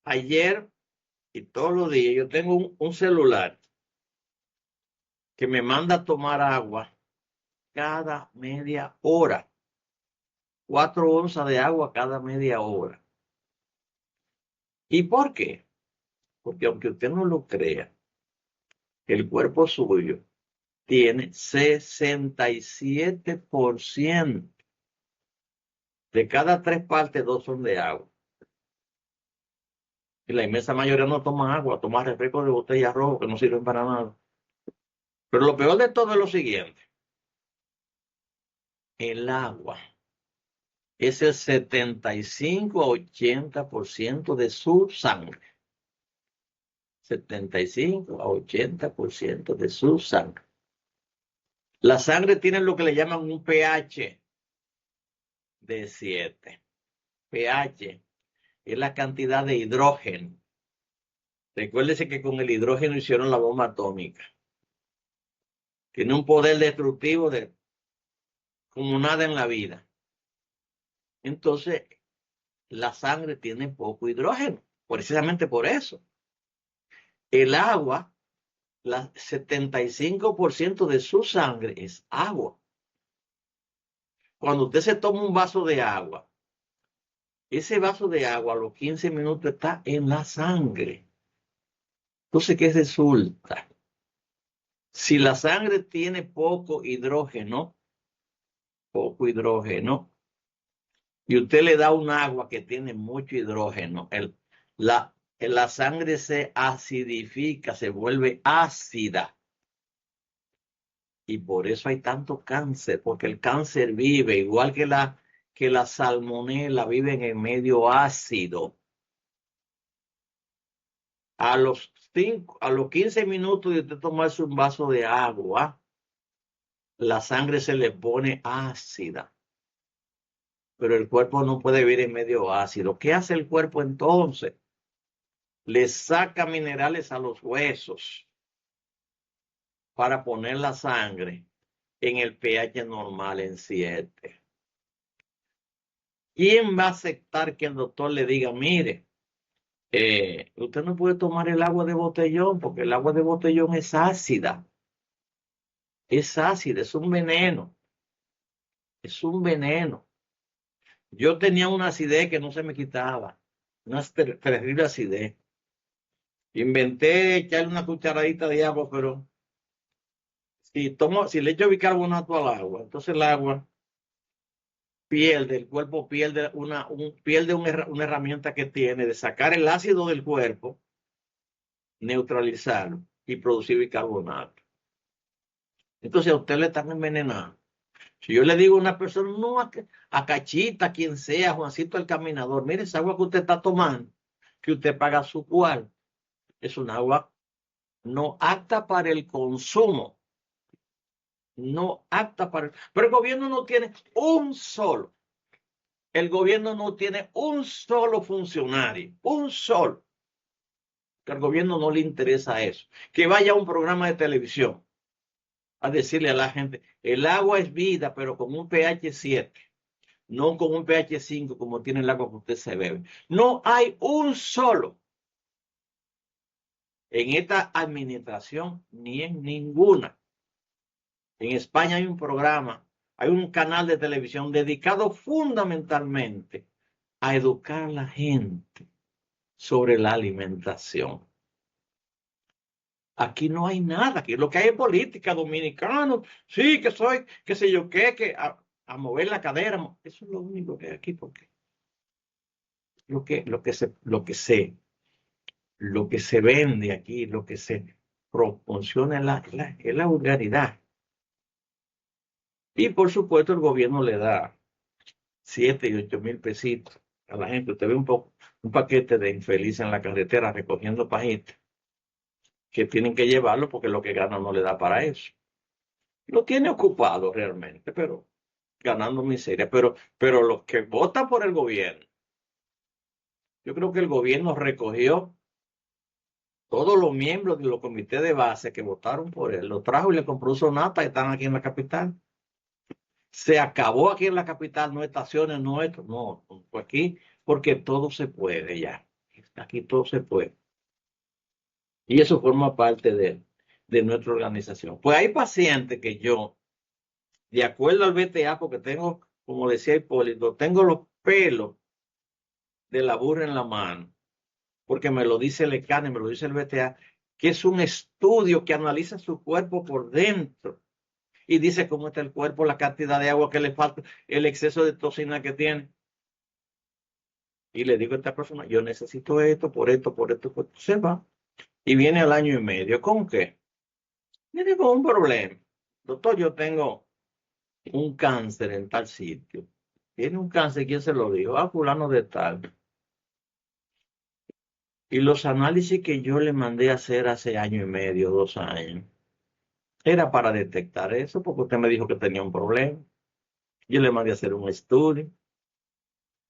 ayer y todos los días, yo tengo un celular que me manda a tomar agua cada media hora. 4 onzas de agua cada media hora. ¿Y por qué? Porque aunque usted no lo crea, el cuerpo suyo tiene 67%. De cada 3 partes, 2 son de agua. Y la inmensa mayoría no toma agua, toma refrescos de botella roja que no sirven para nada. Pero lo peor de todo es lo siguiente. El agua es el 75 a 80% de su sangre. 75 a 80% de su sangre. La sangre tiene lo que le llaman un pH de 7. pH es la cantidad de hidrógeno. Recuérdese que con el hidrógeno hicieron la bomba atómica. Tiene un poder destructivo como nada en la vida. Entonces, la sangre tiene poco hidrógeno, precisamente por eso. El agua, el 75% de su sangre es agua. Cuando usted se toma un vaso de agua, ese vaso de agua a los 15 minutos está en la sangre. Entonces, ¿qué resulta? Si la sangre tiene poco hidrógeno, y usted le da un agua que tiene mucho hidrógeno, la sangre se acidifica, se vuelve ácida. Y por eso hay tanto cáncer, porque el cáncer vive, igual que la salmonela, vive en el medio ácido. A los 15 minutos de usted tomarse un vaso de agua, la sangre se le pone ácida. Pero el cuerpo no puede vivir en medio ácido. ¿Qué hace el cuerpo entonces? Le saca minerales a los huesos para poner la sangre en el pH normal en 7. ¿Quién va a aceptar que el doctor le diga, mire, usted no puede tomar el agua de botellón porque el agua de botellón es ácida? Es ácida, es un veneno. Es un veneno. Yo tenía una acidez que no se me quitaba. Una terrible acidez. Inventé echarle una cucharadita de agua, pero si le echo bicarbonato al agua, entonces el agua el cuerpo pierde una herramienta que tiene de sacar el ácido del cuerpo, neutralizarlo y producir bicarbonato. Entonces a usted le están envenenando. Si yo le digo a una persona, no a Cachita, quien sea, Juancito el Caminador, mire, esa agua que usted está tomando, que usted paga su cuarto, es un agua no apta para el consumo. No apta para... Pero el gobierno no tiene un solo. El gobierno no tiene un solo funcionario. Un solo. Que al gobierno no le interesa eso. Que vaya a un programa de televisión a decirle a la gente, el agua es vida, pero con un pH 7. No con un pH 5 como tiene el agua que usted se bebe. No hay un solo en esta administración ni en ninguna. En España hay un programa, hay un canal de televisión dedicado fundamentalmente a educar a la gente sobre la alimentación. Aquí no hay nada, aquí lo que hay es política dominicana, sí, que soy, qué sé yo qué, que a mover la cadera, eso es lo único que hay aquí, porque lo que se vende aquí, lo que se proporciona es la vulgaridad. Y por supuesto el gobierno le da 7 y 8 mil pesitos a la gente. Usted ve un paquete de infelices en la carretera recogiendo pajitas que tienen que llevarlo porque lo que ganan no le da para eso. Lo tiene ocupado realmente, pero ganando miseria. Pero los que votan por el gobierno Yo creo que el gobierno recogió todos los miembros de los comités de base que votaron por él, lo trajo y le compró sonata y están aquí en la capital. Se acabó aquí en la capital, no estaciones, no esto, no, pues aquí, porque todo se puede ya. Aquí todo se puede. Y eso forma parte de nuestra organización. Pues hay pacientes que yo, de acuerdo al BTA, porque tengo, como decía Hipólito, tengo los pelos de la burra en la mano, porque me lo dice el ECANE, me lo dice el BTA, que es un estudio que analiza su cuerpo por dentro y dice cómo está el cuerpo, la cantidad de agua que le falta, el exceso de toxina que tiene. Y le digo a esta persona, yo necesito esto, por esto, por esto, por esto. Se va. Y viene al año y medio. ¿Con qué? Viene con un problema. Doctor, yo tengo un cáncer en tal sitio. Tiene un cáncer, ¿quién se lo dijo? Ah, fulano de tal. Y los análisis que yo le mandé a hacer hace año y medio, 2 años, era para detectar eso, porque usted me dijo que tenía un problema. Yo le mandé a hacer un estudio.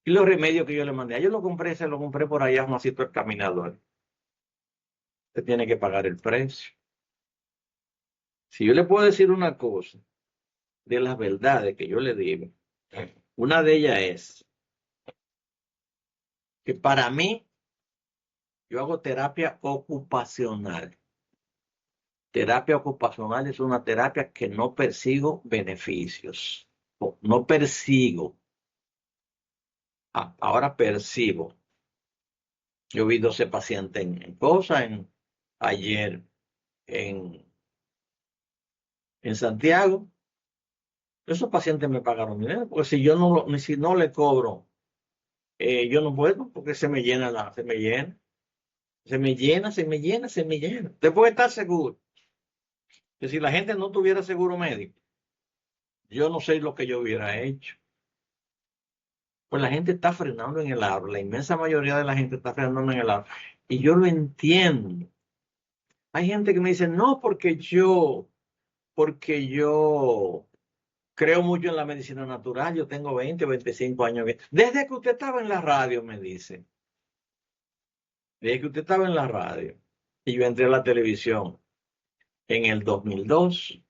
Y los remedios que yo le mandé, yo lo compré, se lo compré por allá, Juancito el Caminador. Usted tiene que pagar el precio. Si yo le puedo decir una cosa de las verdades que yo le digo, una de ellas es que para mí, yo hago terapia ocupacional. Terapia ocupacional es una terapia que no persigo beneficios. No persigo. Ahora percibo. Yo vi 12 pacientes en cosas, ayer en Santiago. Esos pacientes me pagaron dinero, porque si yo si no le cobro, yo no puedo, porque se me llena se me llena, se me llena, se me llena, se me llena. Usted puede estar seguro que si la gente no tuviera seguro médico, yo no sé lo que yo hubiera hecho. Pues la gente está frenando en el aro, la inmensa mayoría de la gente está frenando en el aro. Y yo lo entiendo. Hay gente que me dice, no, porque yo creo mucho en la medicina natural, yo tengo 20 o 25 años. Desde que usted estaba en la radio, me dice. Desde que usted estaba en la radio y yo entré a la televisión en el 2002,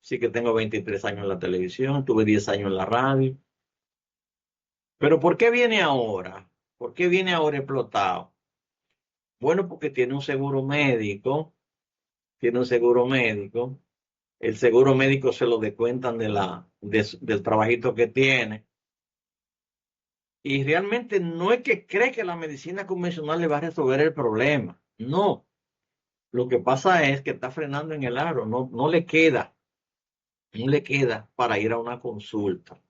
sí que tengo 23 años en la televisión, tuve 10 años en la radio. Pero ¿por qué viene ahora? ¿Por qué viene ahora explotado? Bueno, porque tiene un seguro médico, tiene un seguro médico. El seguro médico se lo descuentan del trabajito que tiene. Y realmente no es que cree que la medicina convencional le va a resolver el problema. No. Lo que pasa es que está frenando en el aro. No le queda para ir a una consulta.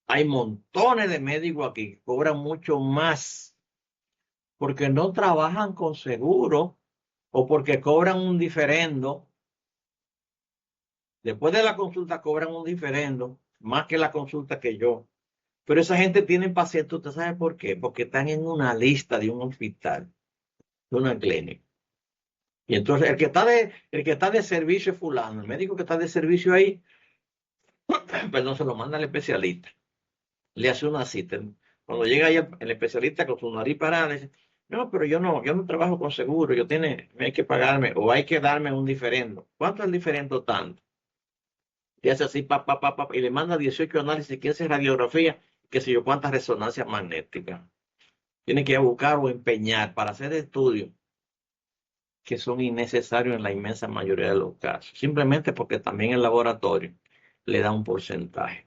Hay montones de médicos aquí que cobran mucho más porque no trabajan con seguro o porque cobran un diferendo. Después de la consulta cobran un diferendo, más que la consulta que yo. Pero esa gente tiene pacientes, ¿usted sabe por qué? Porque están en una lista de un hospital, de una clínica. Y entonces el que está de servicio es fulano, el médico que está de servicio ahí, perdón, se lo manda al especialista. Le hace una cita. Cuando llega ahí el especialista con su nariz parada, le dice, no, pero yo no trabajo con seguro, hay que pagarme o hay que darme un diferendo. ¿Cuánto es el diferendo tanto? Y hace así, y le manda 18 análisis, 15 radiografías, qué sé yo, cuántas resonancias magnéticas. Tiene que buscar o empeñar para hacer estudios que son innecesarios en la inmensa mayoría de los casos, simplemente porque también el laboratorio le da un porcentaje.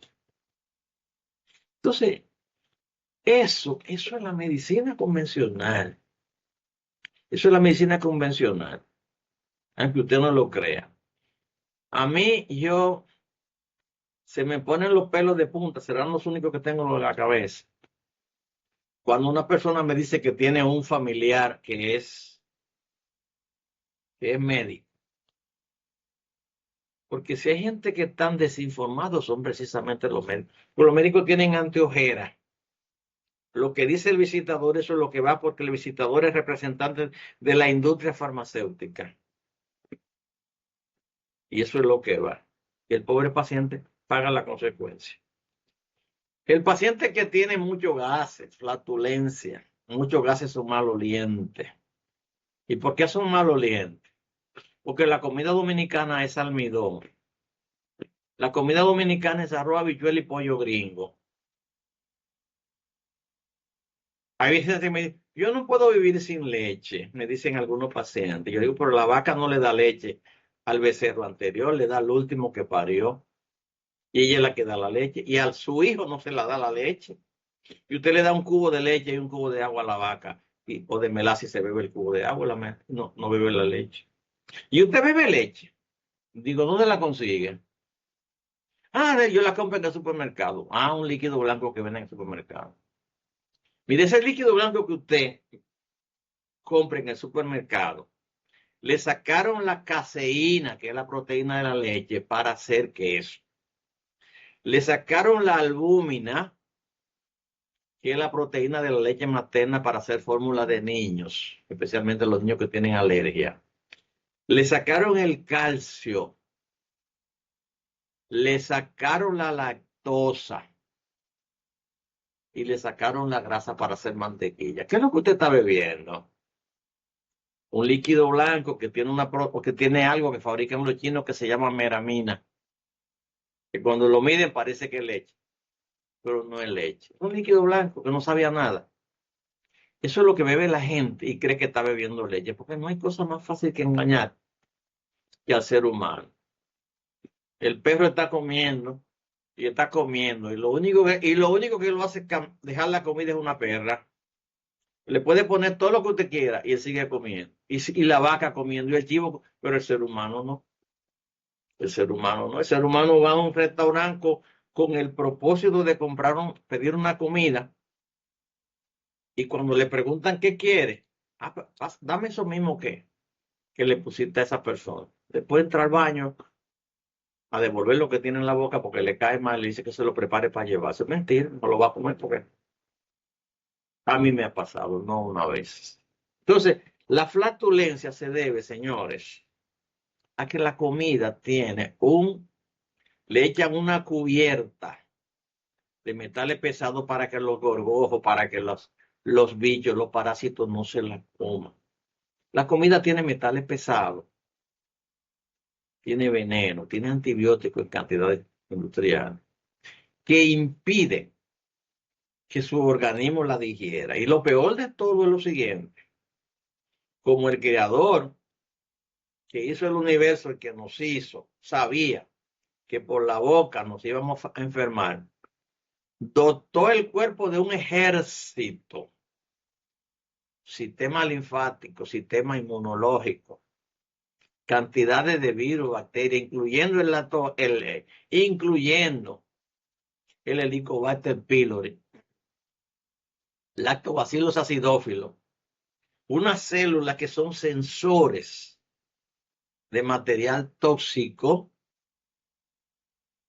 Entonces, eso es la medicina convencional. Eso es la medicina convencional, aunque usted no lo crea. A mí, se me ponen los pelos de punta, serán los únicos que tengo en la cabeza. Cuando una persona me dice que tiene un familiar que es médico. Porque si hay gente que están desinformados, son precisamente los médicos. Pero los médicos tienen anteojeras. Lo que dice el visitador, eso es lo que va, porque el visitador es representante de la industria farmacéutica. Y eso es lo que va. Y el pobre paciente paga la consecuencia. El paciente que tiene mucho gases, flatulencia, muchos gases son malolientes. ¿Y por qué son malolientes? Porque la comida dominicana es almidón. La comida dominicana es arroz, habichuela y pollo gringo. Hay veces que me dicen, yo no puedo vivir sin leche, me dicen algunos pacientes. Yo digo, pero la vaca no le da leche al becerro anterior, le da al último que parió. Y ella es la que da la leche. Y a su hijo no se la da la leche. Y usted le da un cubo de leche y un cubo de agua a la vaca. O de melaza y se bebe el cubo de agua, no bebe la leche. Y usted bebe leche. Digo, ¿dónde la consigue? Ah, yo la compro en el supermercado. Ah, un líquido blanco que vende en el supermercado. Mire, ese líquido blanco que usted compra en el supermercado, le sacaron la caseína, que es la proteína de la leche, para hacer queso. Le sacaron la albúmina, que es la proteína de la leche materna, para hacer fórmula de niños, especialmente los niños que tienen alergia. Le sacaron el calcio, le sacaron la lactosa y le sacaron la grasa para hacer mantequilla. ¿Qué es lo que usted está bebiendo? Un líquido blanco que tiene algo que fabrican los chinos que se llama meramina, que cuando lo miden parece que es leche, pero no es leche. Es un líquido blanco que no sabía nada. Eso es lo que bebe la gente y cree que está bebiendo leche, porque no hay cosa más fácil que engañar que al ser humano. El perro está comiendo y está comiendo y lo único que lo hace dejar la comida es una perra. Le puede poner todo lo que usted quiera y él sigue comiendo. Y la vaca comiendo y el chivo, pero el ser humano no. El ser humano no. El ser humano va a un restaurante con el propósito de pedir una comida y cuando le preguntan qué quiere, dame eso mismo que le pusiste a esa persona. Después entra al baño a devolver lo que tiene en la boca porque le cae mal, le dice que se lo prepare para llevarse. Mentira, no lo va a comer porque a mí me ha pasado, no una vez. Entonces, la flatulencia se debe, señores, a que la comida le echan una cubierta de metales pesados para que los gorgojos, para que los bichos, los parásitos no se la coman. La comida tiene metales pesados, tiene veneno, tiene antibióticos en cantidades industriales, que impiden que su organismo la digiera. Y lo peor de todo es lo siguiente, como el creador que hizo el universo, el que nos hizo, sabía que por la boca nos íbamos a enfermar, dotó el cuerpo de un ejército, sistema linfático, sistema inmunológico, cantidades de virus, bacterias, incluyendo el Helicobacter pylori, Lactobacillus acidófilos, unas células que son sensores de material tóxico.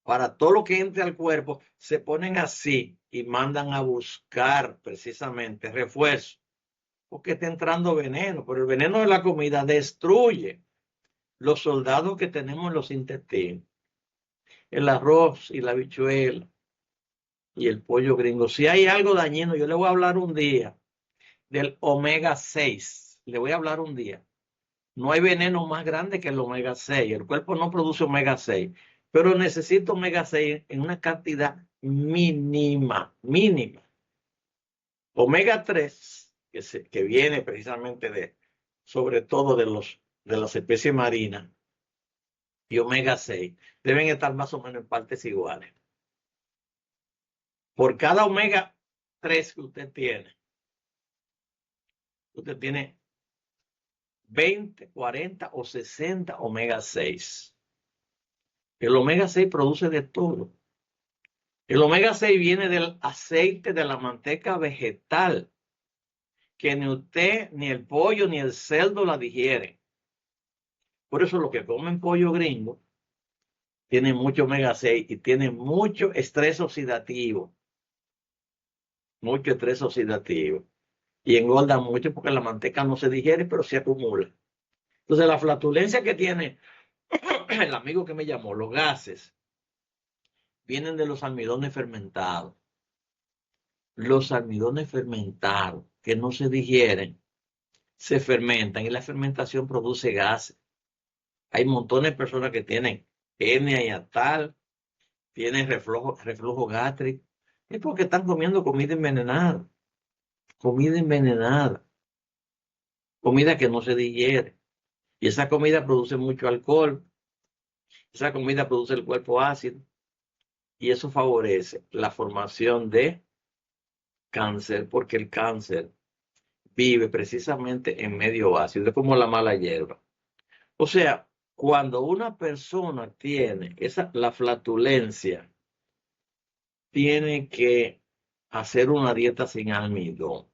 Para todo lo que entre al cuerpo, se ponen así y mandan a buscar precisamente refuerzo, porque está entrando veneno, pero el veneno de la comida destruye los soldados que tenemos en los intestinos. El arroz y la habichuela y el pollo gringo. Si hay algo dañino, yo le voy a hablar un día del omega 6. Le voy a hablar un día. No hay veneno más grande que el omega 6. El cuerpo no produce omega 6, pero necesita omega 6 en una cantidad mínima. Omega 3, que viene precisamente sobre todo de las especies marinas, y omega 6 deben estar más o menos en partes iguales. Por cada omega 3 que usted tiene 20, 40 o 60 omega 6. El omega 6 produce de todo. El omega 6 viene del aceite de la manteca vegetal, que ni usted, ni el pollo, ni el cerdo la digieren. Por eso los que comen pollo gringo tienen mucho omega 6 y tienen mucho estrés oxidativo. Mucho estrés oxidativo. Y engordan mucho porque la manteca no se digiere, pero se acumula. Entonces la flatulencia que tiene el amigo que me llamó, los gases, vienen de los almidones fermentados. Los almidones fermentados que no se digieren se fermentan y la fermentación produce gases. Hay montones de personas que tienen hernia hiatal, tienen reflujo gástrico. Es porque están comiendo comida envenenada. Comida envenenada. Comida que no se digiere. Y esa comida produce mucho alcohol. Esa comida produce el cuerpo ácido. Y eso favorece la formación de cáncer, porque el cáncer vive precisamente en medio ácido, es como la mala hierba. O sea, cuando una persona tiene la flatulencia, tiene que hacer una dieta sin almidón,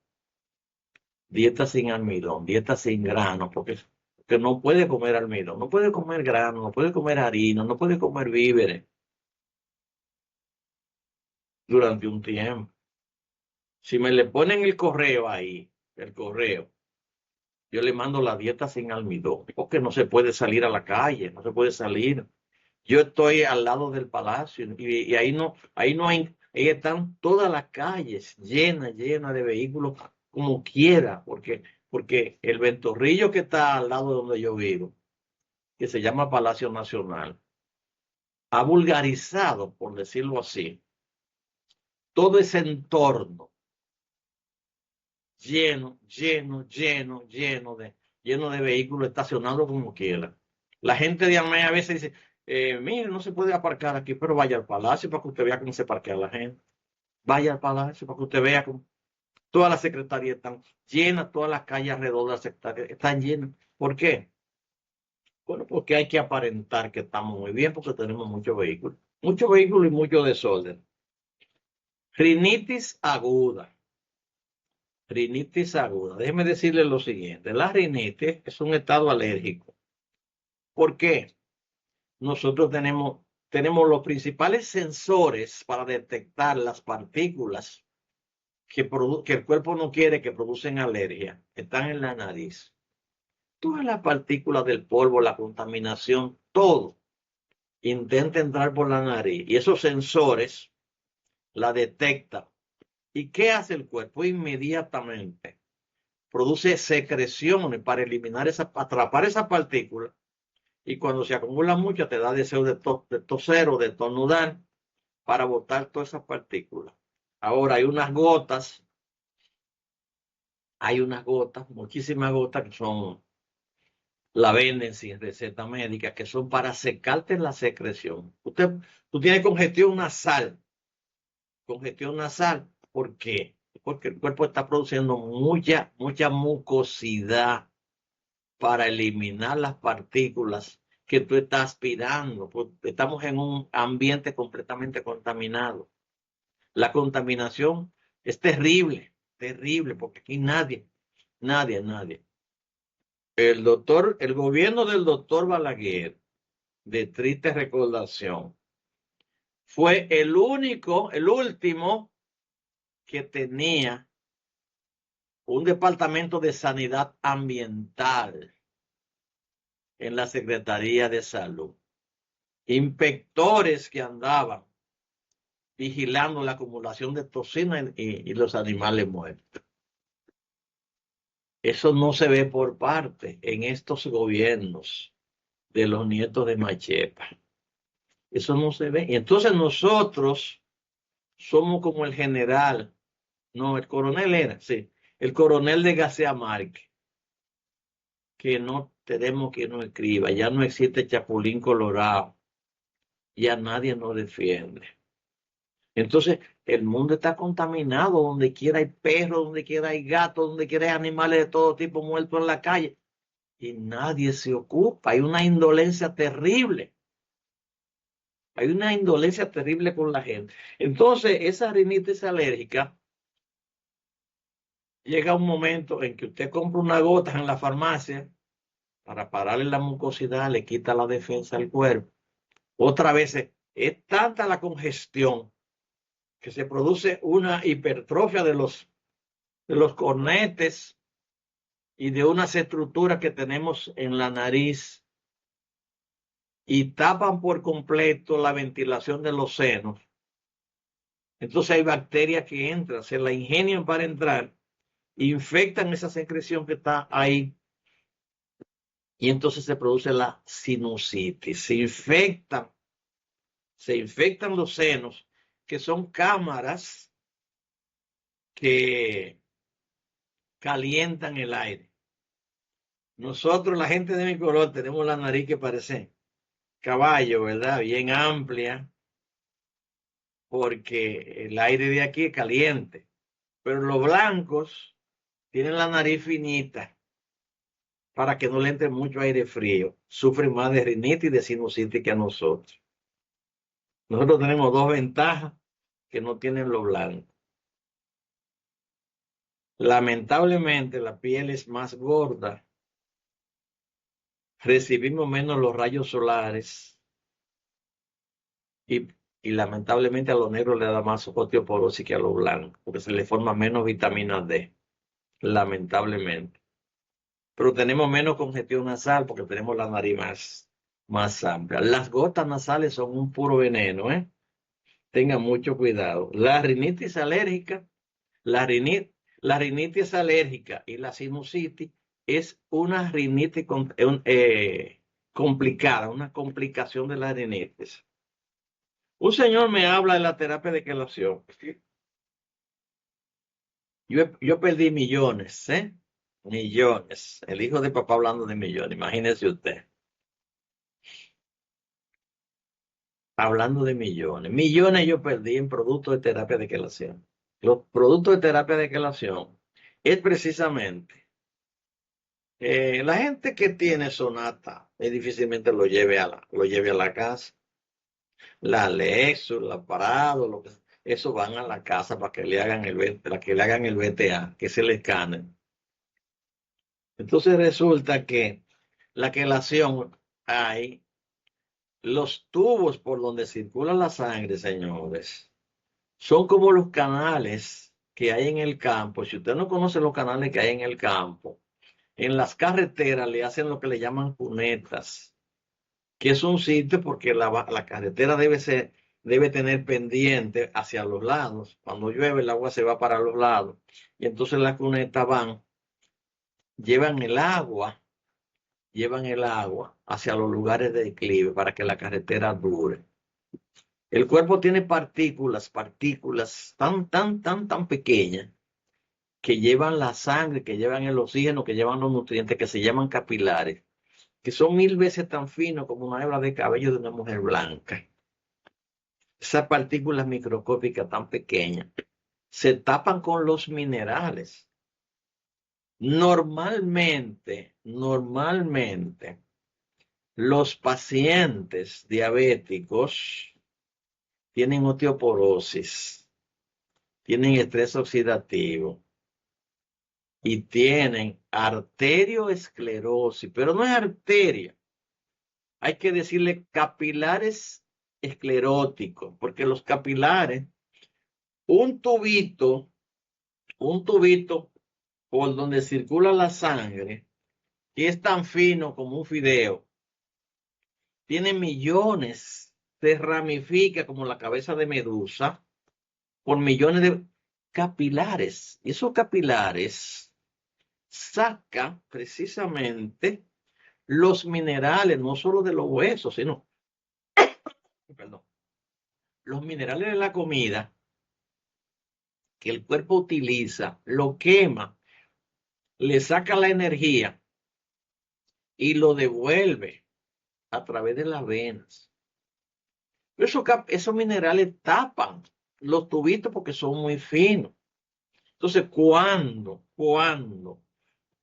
dieta sin grano, porque no puede comer almidón, no puede comer grano, no puede comer harina, no puede comer víveres durante un tiempo. Si me le ponen el correo ahí, el correo, yo le mando la dieta sin almidón, porque no se puede salir a la calle, no se puede salir. Yo estoy al lado del palacio y ahí no hay, ahí están todas las calles llenas de vehículos como quiera, porque el Ventorrillo que está al lado de donde yo vivo, que se llama Palacio Nacional, ha vulgarizado, por decirlo así, todo ese entorno lleno de vehículos estacionados como quiera. La gente de AME a veces dice, mire, no se puede aparcar aquí, pero vaya al palacio para que usted vea cómo se parquea la gente. Vaya al palacio para que usted vea cómo todas las secretarías están llenas, todas las calles alrededor de las secretarías están llenas. ¿Por qué? Bueno, porque hay que aparentar que estamos muy bien porque tenemos muchos vehículos y mucho desorden. Rinitis aguda. Rinitis aguda. Déjeme decirle lo siguiente. La rinitis es un estado alérgico. ¿Por qué? Nosotros tenemos los principales sensores para detectar las partículas que el cuerpo no quiere que producen alergia. Están en la nariz. Todas las partículas del polvo, la contaminación, todo intenta entrar por la nariz. Y esos sensores la detectan. ¿Y qué hace el cuerpo? Inmediatamente produce secreciones para eliminar atrapar esa partícula, y cuando se acumula mucho te da deseo de toser o de estornudar para botar todas esas partículas. Ahora hay unas gotas, muchísimas gotas que la venden sin receta médica, que son para secarte la secreción. Tú tienes congestión nasal, ¿por qué? Porque el cuerpo está produciendo mucha mucosidad para eliminar las partículas que tú estás aspirando. Estamos en un ambiente completamente contaminado. La contaminación es terrible, porque aquí nadie. El gobierno del doctor Balaguer, de triste recordación, fue el último que tenía un departamento de sanidad ambiental en la Secretaría de Salud. Inspectores que andaban vigilando la acumulación de toxinas y los animales muertos. Eso no se ve por parte en estos gobiernos de los nietos de Machepa. Eso no se ve. Y entonces nosotros somos como el general, no, el coronel era, sí, el coronel de García Márquez, que no tenemos quien nos escriba, ya no existe Chapulín Colorado, ya nadie nos defiende. Entonces, el mundo está contaminado, donde quiera hay perros, donde quiera hay gatos, donde quiera hay animales de todo tipo muertos en la calle, y nadie se ocupa. Hay una indolencia terrible. Con la gente. Entonces, esa rinitis alérgica llega un momento en que usted compra una gota en la farmacia para pararle la mucosidad, le quita la defensa al cuerpo. Otra vez es tanta la congestión que se produce una hipertrofia de los cornetes y de unas estructuras que tenemos en la nariz y tapan por completo la ventilación de los senos. Entonces hay bacterias que entran, se la ingenian para entrar infectan esa secreción que está ahí y entonces se produce la sinusitis. Se infectan los senos, que son cámaras que calientan el aire. Nosotros, la gente de mi color, tenemos la nariz que parece caballo, ¿verdad? Bien amplia, porque el aire de aquí es caliente. Pero los blancos tienen la nariz finita para que no le entre mucho aire frío. Sufren más de rinitis y de sinusitis que a nosotros. Nosotros tenemos dos ventajas que no tienen los blancos. Lamentablemente la piel es más gorda, recibimos menos los rayos solares y lamentablemente a los negros le da más osteoporosis que a los blancos, porque se le forma menos vitamina D, lamentablemente. Pero tenemos menos congestión nasal porque tenemos la nariz más amplia. Las gotas nasales son un puro veneno, ¿eh? Tengan mucho cuidado. La rinitis alérgica, la rinitis alérgica y la sinusitis es una rinitis complicada, una complicación de la rinitis. Un señor me habla de la terapia de quelación. Yo perdí millones, ¿eh? Millones. El hijo de papá hablando de millones, imagínese usted. Hablando de millones. Millones yo perdí en productos de terapia de quelación. Los productos de terapia de quelación es precisamente la gente que tiene sonata, difícilmente lo lleve a la casa. La Lexus, la Parado, eso van a la casa para que le hagan el VTA, que es el escáner. Entonces resulta que la quelación hay los tubos por donde circula la sangre, señores, son como los canales que hay en el campo. Si usted no conoce los canales que hay en el campo, en las carreteras le hacen lo que le llaman cunetas, que es un sitio porque la carretera debe tener pendiente hacia los lados. Cuando llueve el agua se va para los lados y entonces las cunetas llevan el agua hacia los lugares de declive para que la carretera dure. El cuerpo tiene partículas tan pequeñas que llevan la sangre, que llevan el oxígeno, que llevan los nutrientes, que se llaman capilares, que son 1000 veces tan finos como una hebra de cabello de una mujer blanca. Esas partículas microscópicas tan pequeñas se tapan con los minerales. Normalmente, los pacientes diabéticos tienen osteoporosis, tienen estrés oxidativo y tienen arterioesclerosis, pero no es arteria. Hay que decirle capilares escleróticos, porque los capilares, un tubito por donde circula la sangre, que es tan fino como un fideo, tiene millones, se ramifica como la cabeza de Medusa por millones de capilares. Y esos capilares sacan precisamente los minerales, no solo de los huesos, sino los minerales de la comida que el cuerpo utiliza, lo quema, le saca la energía y lo devuelve a través de las venas. Esos minerales tapan los tubitos porque son muy finos. Entonces, cuando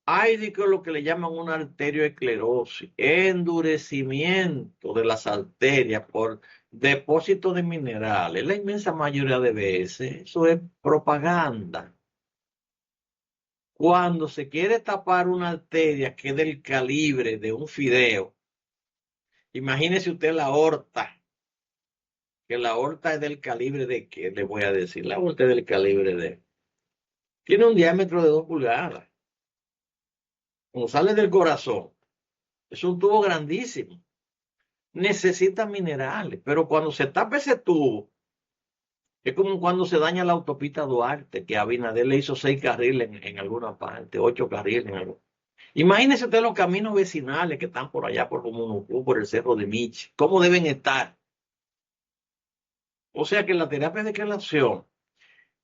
hay lo que le llaman una arterioesclerosis, endurecimiento de las arterias por depósito de minerales, la inmensa mayoría de veces eso es propaganda. Cuando se quiere tapar una arteria que es del calibre de un fideo, imagínese usted la aorta, que la aorta es del calibre de, ¿qué le voy a decir? La aorta es del calibre de, tiene un diámetro de 2 pulgadas. Cuando sale del corazón, es un tubo grandísimo. Necesita minerales, pero cuando se tapa ese tubo, Es como cuando se daña la autopista Duarte, que Abinader le hizo 6 carriles en alguna parte, 8 carriles en alguna. Imagínense ustedes los caminos vecinales que están por allá, por Comunucú, por el Cerro de Michi. ¿Cómo deben estar? O sea que la terapia de quelación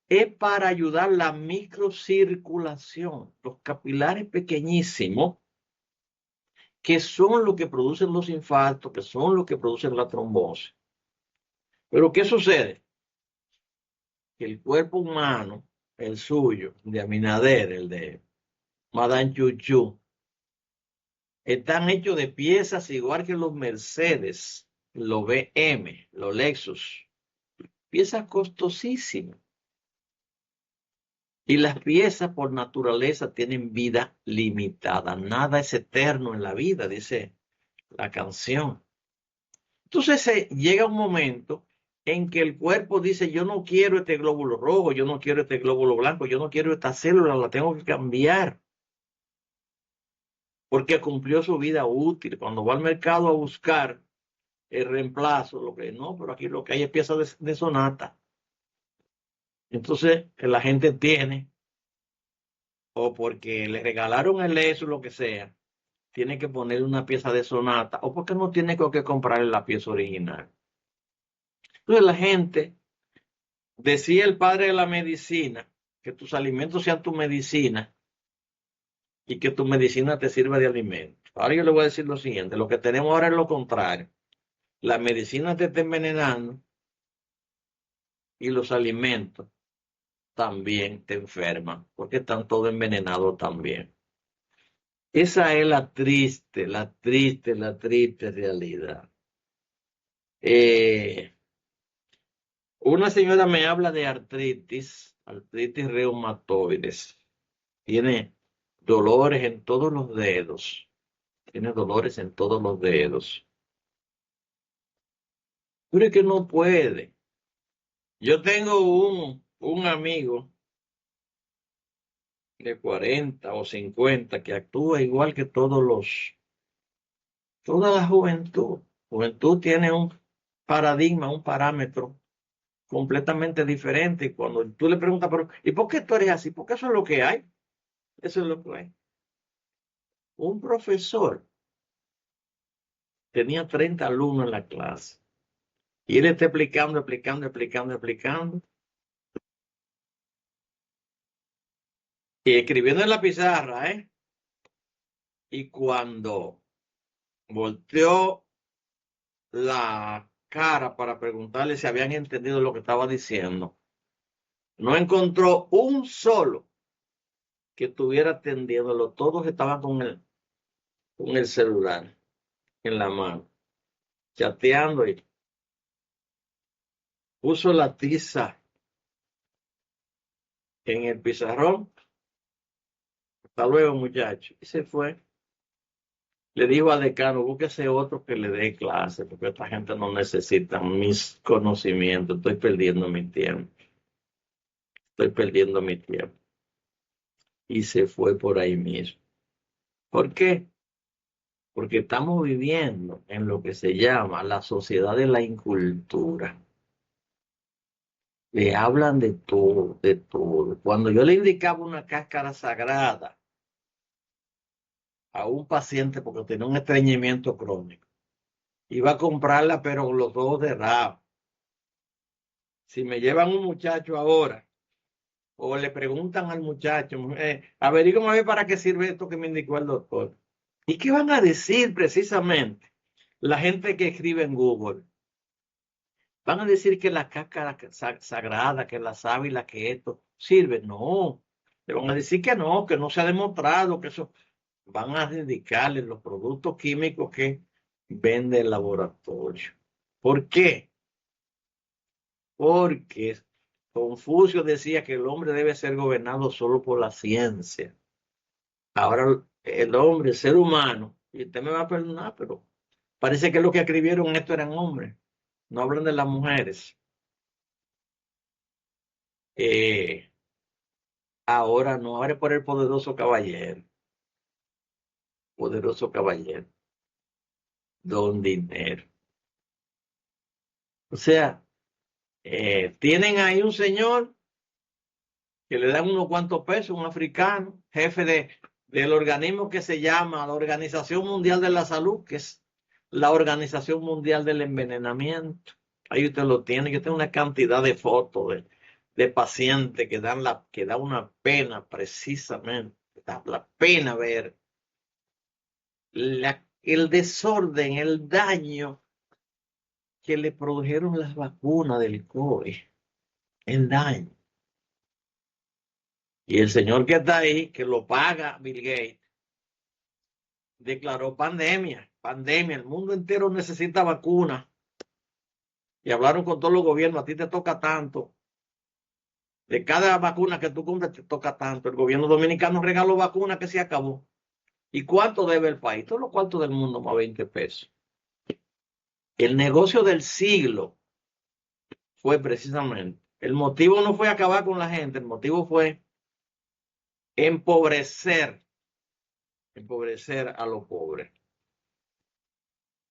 es para ayudar la microcirculación, los capilares pequeñísimos, que son los que producen los infartos, que son los que producen la trombosis. Pero ¿qué sucede? Que el cuerpo humano, el suyo, de Abinader, el de Madame Chuchu, están hechos de piezas igual que los Mercedes, los BM, los Lexus, piezas costosísimas. Y las piezas por naturaleza tienen vida limitada. Nada es eterno en la vida, dice la canción. Entonces llega un momento en que el cuerpo dice, yo no quiero este glóbulo rojo, yo no quiero este glóbulo blanco, yo no quiero esta célula, la tengo que cambiar. Porque cumplió su vida útil. Cuando va al mercado a buscar el reemplazo, lo que no, pero aquí lo que hay es pieza de sonata. Entonces, la gente tiene, o porque le regalaron el eso, lo que sea, tiene que ponerle una pieza de sonata, o porque no tiene que comprarle la pieza original. Entonces, la gente, decía el padre de la medicina, que tus alimentos sean tu medicina y que tu medicina te sirva de alimento. Ahora yo le voy a decir lo siguiente, lo que tenemos ahora es lo contrario. La medicina te está envenenando y los alimentos también te enferman, porque están todos envenenados también. Esa es la triste realidad. Una señora me habla de artritis reumatoides. Tiene dolores en todos los dedos. Tiene dolores en todos los dedos. Pero es que no puede. Yo tengo un amigo de 40 o 50 que actúa igual que toda la juventud. Juventud tiene un paradigma, un parámetro completamente diferente. Y cuando tú le preguntas, pero ¿y por qué tú eres así? Porque eso es lo que hay. Eso es lo que hay. Un profesor tenía 30 alumnos en la clase y él está explicando y escribiendo en la pizarra, ¿eh? Y cuando volteó la cara para preguntarle si habían entendido lo que estaba diciendo, no encontró un solo que estuviera atendiéndolo. Todos estaban con el celular en la mano, chateando, y puso la tiza en el pizarrón. Hasta luego, muchacho. Y se fue. Le dijo al decano, búsquese otro que le dé clase, porque esta gente no necesita mis conocimientos. Estoy perdiendo mi tiempo. Estoy perdiendo mi tiempo. Y se fue por ahí mismo. ¿Por qué? Porque estamos viviendo en lo que se llama la sociedad de la incultura. Le hablan de todo, de todo. Cuando yo le indicaba una cáscara sagrada a un paciente porque tenía un estreñimiento crónico, iba a comprarla, pero con los ojos cerrados. Si me llevan un muchacho ahora, o le preguntan al muchacho, averígame a ver para qué sirve esto que me indicó el doctor. ¿Y qué van a decir precisamente la gente que escribe en Google? Van a decir que la cáscara sagrada, que la sábila, que esto sirve. No, le van a decir que no se ha demostrado que eso. Van a dedicarle los productos químicos que vende el laboratorio. ¿Por qué? Porque Confucio decía que el hombre debe ser gobernado solo por la ciencia. Ahora el hombre, el ser humano, y usted me va a perdonar, pero parece que los que escribieron esto eran hombres, no hablan de las mujeres. Eh, Ahora no, ahora es por el poderoso caballero, don dinero. O sea, Tienen ahí un señor que le dan unos cuantos pesos, un africano, jefe del organismo que se llama la Organización Mundial de la Salud, que es la Organización Mundial del Envenenamiento. Ahí usted lo tiene. Yo tengo una cantidad de fotos de pacientes que da una pena precisamente, da la pena ver el desorden, el daño que le produjeron las vacunas del COVID, el daño. Y el señor que está ahí, que lo paga Bill Gates, declaró pandemia, el mundo entero necesita vacunas. Y hablaron con todos los gobiernos, a ti te toca tanto. De cada vacuna que tú compras te toca tanto. El gobierno dominicano regaló vacunas que se acabó. ¿Y cuánto debe el país? Todos los cuartos del mundo más 20 pesos. El negocio del siglo fue precisamente, el motivo no fue acabar con la gente, el motivo fue empobrecer a los pobres.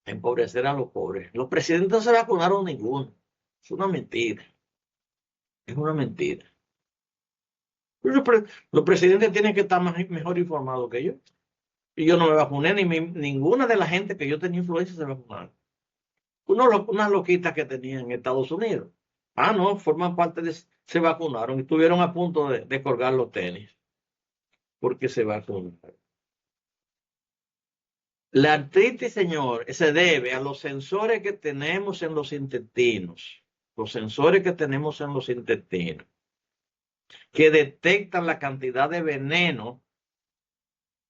Empobrecer a los pobres. Los presidentes no se vacunaron ninguno. Es una mentira. Es una mentira. Los presidentes tienen que estar mejor informados que yo. Y yo no me vacuné, ni ninguna de la gente que yo tenía influencia se vacunaron. Unas loquitas que tenían en Estados Unidos. Ah, no, forman parte se vacunaron y estuvieron a punto de colgar los tenis. Porque se vacunaron. La artritis, señor, se debe a los sensores que tenemos en los intestinos. Los sensores que tenemos en los intestinos, que detectan la cantidad de veneno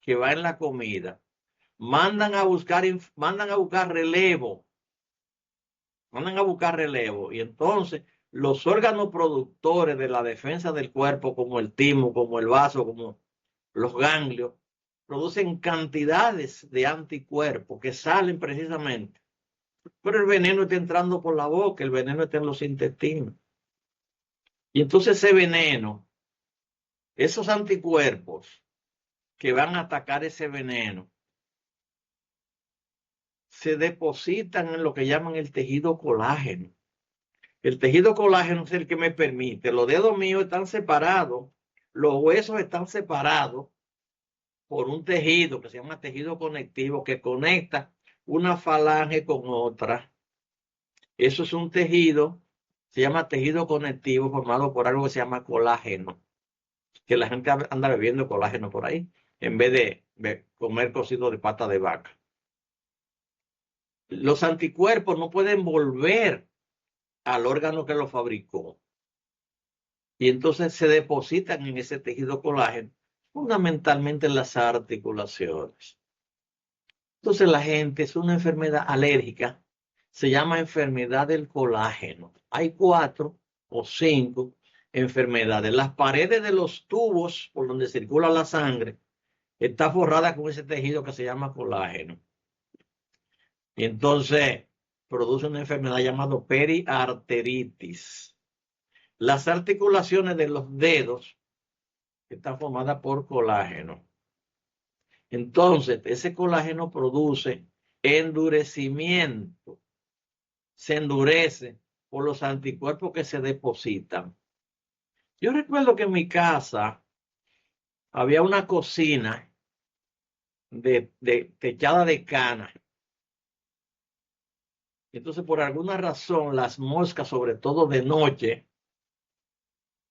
que va en la comida, mandan a buscar relevo, y entonces los órganos productores de la defensa del cuerpo, como el timo, como el vaso, como los ganglios, producen cantidades de anticuerpos que salen precisamente. Pero el veneno está entrando por la boca, el veneno está en los intestinos. Y entonces ese veneno, esos anticuerpos que van a atacar ese veneno, se depositan en lo que llaman el tejido colágeno. El tejido colágeno es el que me permite, los dedos míos están separados, los huesos están separados por un tejido que se llama tejido conectivo, que conecta una falange con otra. Eso es un tejido, se llama tejido conectivo, formado por algo que se llama colágeno, que la gente anda bebiendo colágeno por ahí, en vez de comer cocido de pata de vaca. Los anticuerpos no pueden volver al órgano que lo fabricó. Y entonces se depositan en ese tejido colágeno, fundamentalmente en las articulaciones. Entonces la gente es una enfermedad alérgica, se llama enfermedad del colágeno. Hay 4 o 5 enfermedades. Las paredes de los tubos por donde circula la sangre está forrada con ese tejido que se llama colágeno. Y entonces produce una enfermedad llamada periarteritis. Las articulaciones de los dedos están formadas por colágeno. Entonces, ese colágeno produce endurecimiento. Se endurece por los anticuerpos que se depositan. Yo recuerdo que en mi casa había una cocina techada de cana. Entonces, por alguna razón, las moscas, sobre todo de noche,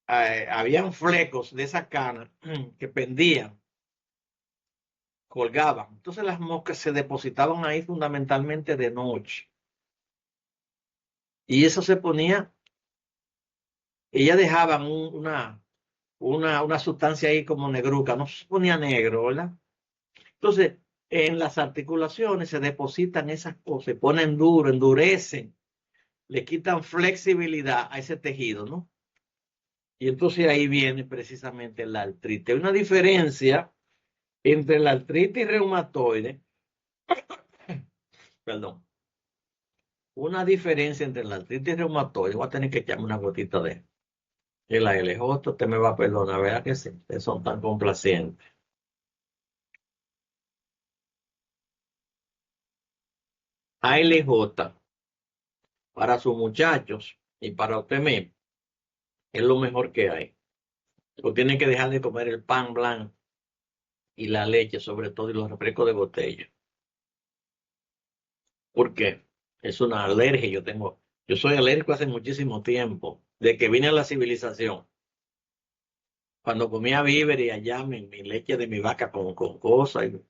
habían flecos de esa cana que pendían, colgaban. Entonces las moscas se depositaban ahí fundamentalmente de noche. Y eso se ponía, ellas dejaban una sustancia ahí como negruca, no se ponía negro, ¿verdad? Entonces, en las articulaciones se depositan esas cosas, se ponen duro, endurecen, le quitan flexibilidad a ese tejido, ¿no? Y entonces ahí viene precisamente la artritis. Hay una diferencia entre la artritis reumatoide, perdón, una diferencia entre la artritis reumatoide, voy a tener que echarme una gotita de la LJ, usted me va a perdonar, ¿verdad que sí? Ustedes son tan complacientes. ALJ para sus muchachos y para usted mismo, es lo mejor que hay. Usted tiene que dejar de comer el pan blanco y la leche, sobre todo, y los refrescos de botella. ¿Por qué? Es una alergia. Yo soy alérgico hace muchísimo tiempo, de que vine a la civilización. Cuando comía víveres y allá mi leche de mi vaca con cosas, y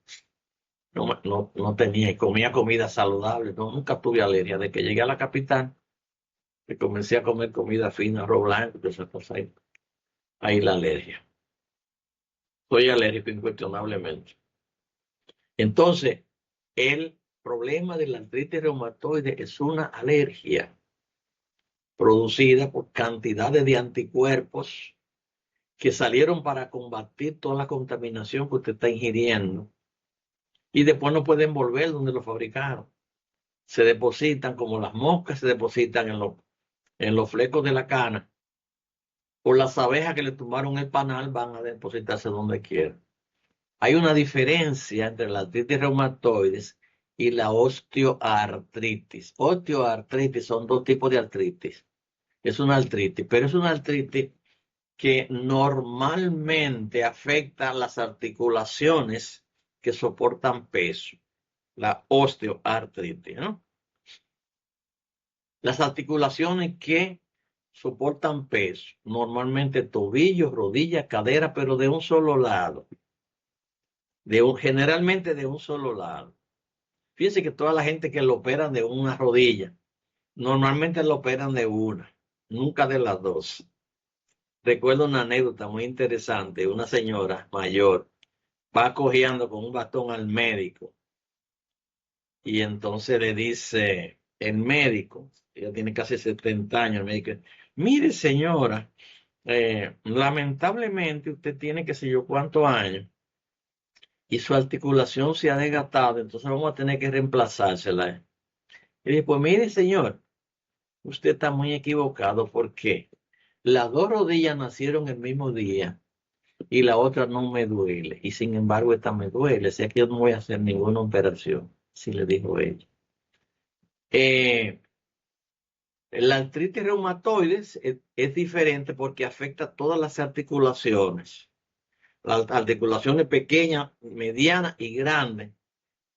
no tenía, y comía comida saludable, nunca tuve alergia. De que llegué a la capital, que comencé a comer comida fina, arroz blanco, todas esas cosas ahí la alergia. Soy alérgico incuestionablemente. Entonces, el problema de la artritis reumatoide es una alergia producida por cantidades de anticuerpos que salieron para combatir toda la contaminación que usted está ingiriendo y después no pueden volver donde lo fabricaron. Se depositan como las moscas, se depositan en los flecos de la cana, o las abejas que le tumbaron el panal van a depositarse donde quieran. Hay una diferencia entre la artritis reumatoides y la osteoartritis. Osteoartritis son dos tipos de artritis. Es una artritis, pero es una artritis que normalmente afecta las articulaciones que soportan peso. La osteoartritis, ¿no? Las articulaciones que soportan peso, normalmente tobillos, rodillas, cadera, pero de un solo lado. Generalmente de un solo lado. Fíjense que toda la gente que lo operan de una rodilla, normalmente lo operan de una, nunca de las dos. Recuerdo una anécdota muy interesante. Una señora mayor va cojeando con un bastón al médico y entonces le dice el médico, ella tiene casi 70 años, el médico, mire señora, lamentablemente usted tiene que sé yo cuántos años y su articulación se ha desgastado, entonces vamos a tener que reemplazársela. Y dice, pues mire señor, usted está muy equivocado porque las dos rodillas nacieron el mismo día y la otra no me duele. Y sin embargo, esta me duele. O sea que yo no voy a hacer ninguna operación, si le dijo ella. La artritis reumatoide es diferente porque afecta todas las articulaciones. Las articulaciones pequeñas, medianas y grandes.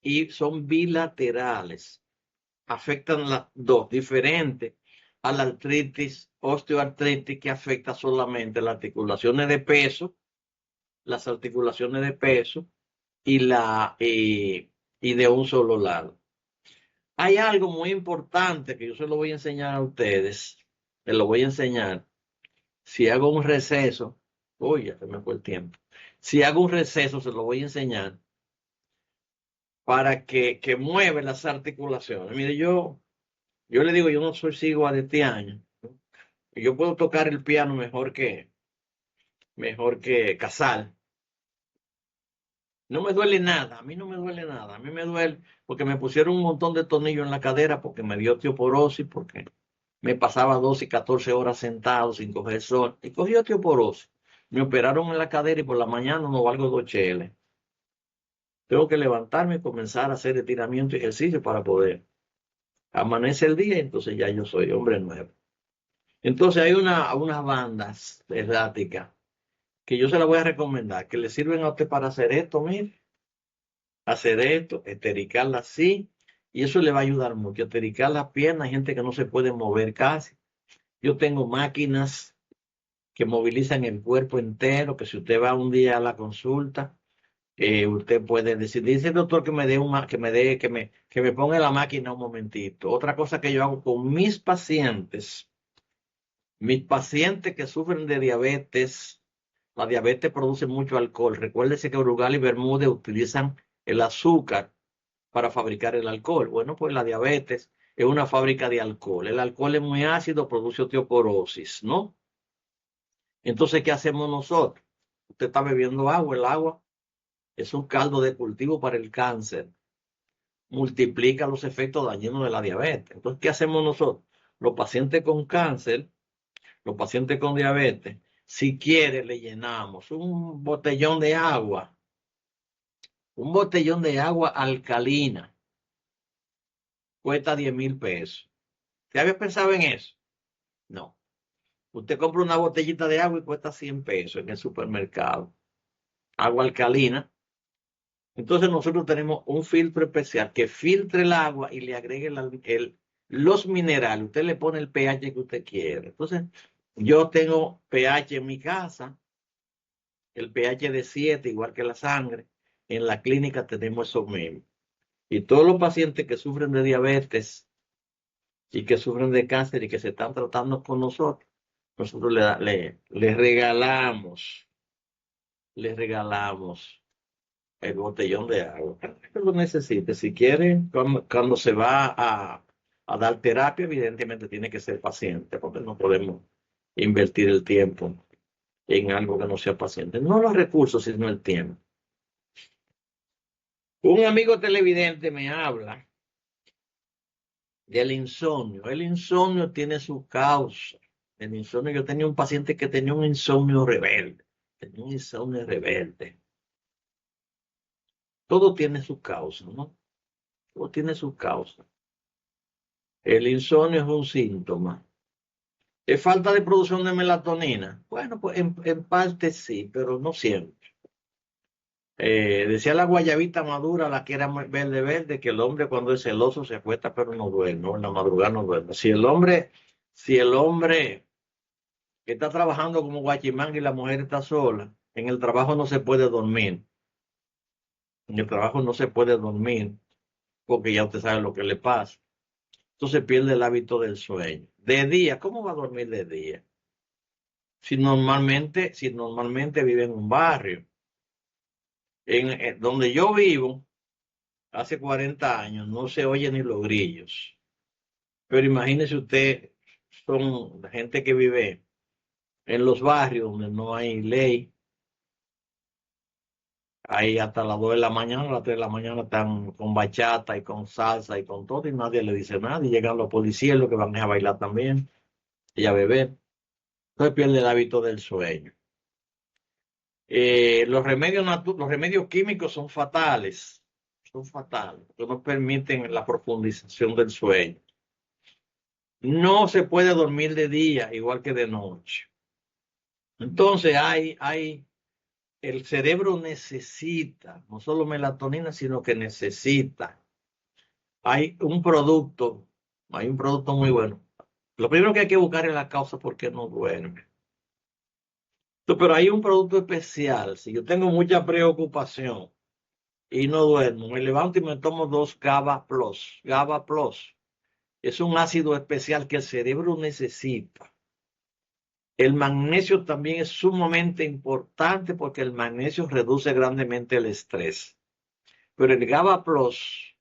Y son bilaterales. Afectan las dos, diferentes a la artritis, osteoartritis, que afecta solamente las articulaciones de peso, y de un solo lado. Hay algo muy importante que yo se lo voy a enseñar a ustedes. Se lo voy a enseñar. Si hago un receso, uy, ya se me fue el tiempo. Si hago un receso, se lo voy a enseñar para que mueve las articulaciones. Mire, yo le digo, yo no soy ciego de este año. Yo puedo tocar el piano mejor que Casal. No me duele nada, a mí no me duele nada, a mí me duele porque me pusieron un montón de tornillos en la cadera porque me dio osteoporosis, porque me pasaba 12 y 14 horas sentado sin coger sol y cogí osteoporosis. Me operaron en la cadera y por la mañana no valgo 2 cheles. Tengo que levantarme y comenzar a hacer estiramiento y ejercicio para poder. Amanece el día y entonces ya yo soy hombre nuevo. Entonces hay unas bandas erráticas que yo se las voy a recomendar, que le sirven a usted para hacer esto, mire. Hacer esto, estericarla así, y eso le va a ayudar mucho. Estericar las piernas, hay gente que no se puede mover casi. Yo tengo máquinas que movilizan el cuerpo entero, que si usted va un día a la consulta, usted puede decir, dice el doctor que me dé que me ponga la máquina un momentito. Otra cosa que yo hago con mis pacientes que sufren de diabetes, la diabetes produce mucho alcohol. Recuérdese que Brugal y Bermúdez utilizan el azúcar para fabricar el alcohol. Bueno, pues la diabetes es una fábrica de alcohol. El alcohol es muy ácido, produce osteoporosis, ¿no? Entonces, ¿qué hacemos nosotros? Usted está bebiendo agua, el agua es un caldo de cultivo para el cáncer. Multiplica los efectos dañinos de la diabetes. Entonces, ¿qué hacemos nosotros? Los pacientes con cáncer, los pacientes con diabetes, si quiere, le llenamos un botellón de agua alcalina. Cuesta 10,000 pesos. ¿Te habías pensado en eso? No. Usted compra una botellita de agua y cuesta 100 pesos en el supermercado. Agua alcalina. Entonces nosotros tenemos un filtro especial que filtre el agua y le agregue los minerales. Usted le pone el pH que usted quiere. Entonces, yo tengo pH en mi casa, el pH de 7, igual que la sangre. En la clínica tenemos eso mismo. Y todos los pacientes que sufren de diabetes y que sufren de cáncer y que se están tratando con nosotros les regalamos el botellón de agua. Que lo necesite. Si quieren, cuando se va a dar terapia, evidentemente tiene que ser paciente, porque no podemos invertir el tiempo en algo que no sea paciente. No los recursos, sino el tiempo. Un amigo televidente me habla del insomnio. El insomnio tiene su causa. El insomnio, yo tenía un paciente que tenía un insomnio rebelde. Tenía un insomnio rebelde. Todo tiene su causa, ¿no? Todo tiene su causa. El insomnio es un síntoma. ¿Es falta de producción de melatonina? Bueno, pues en parte sí, pero no siempre. Decía la guayabita madura, la que era verde, que el hombre cuando es celoso se acuesta pero no duerme, ¿no? En la madrugada no duerme. Si el hombre está trabajando como guachimán y la mujer está sola, en el trabajo no se puede dormir. En el trabajo no se puede dormir porque ya usted sabe lo que le pasa. Entonces pierde el hábito del sueño. De día, ¿cómo va a dormir de día? Si normalmente vive en un barrio. Donde yo vivo, hace 40 años, no se oyen ni los grillos. Pero imagínese usted, son gente que vive en los barrios donde no hay ley. Ahí hasta las 2 de la mañana, las 3 de la mañana están con bachata y con salsa y con todo y nadie le dice nada. Y llegan los policías, los que van a bailar también y a beber. Entonces pierde el hábito del sueño. Los remedios químicos son fatales. Son fatales. No permiten la profundización del sueño. No se puede dormir de día igual que de noche. Entonces el cerebro necesita no solo melatonina, sino que necesita. Hay un producto muy bueno. Lo primero que hay que buscar es la causa por qué no duerme. Pero hay un producto especial. Si yo tengo mucha preocupación y no duermo, me levanto y me tomo 2 GABA Plus. GABA Plus es un ácido especial que el cerebro necesita. El magnesio también es sumamente importante porque el magnesio reduce grandemente el estrés. Pero el GABA Plus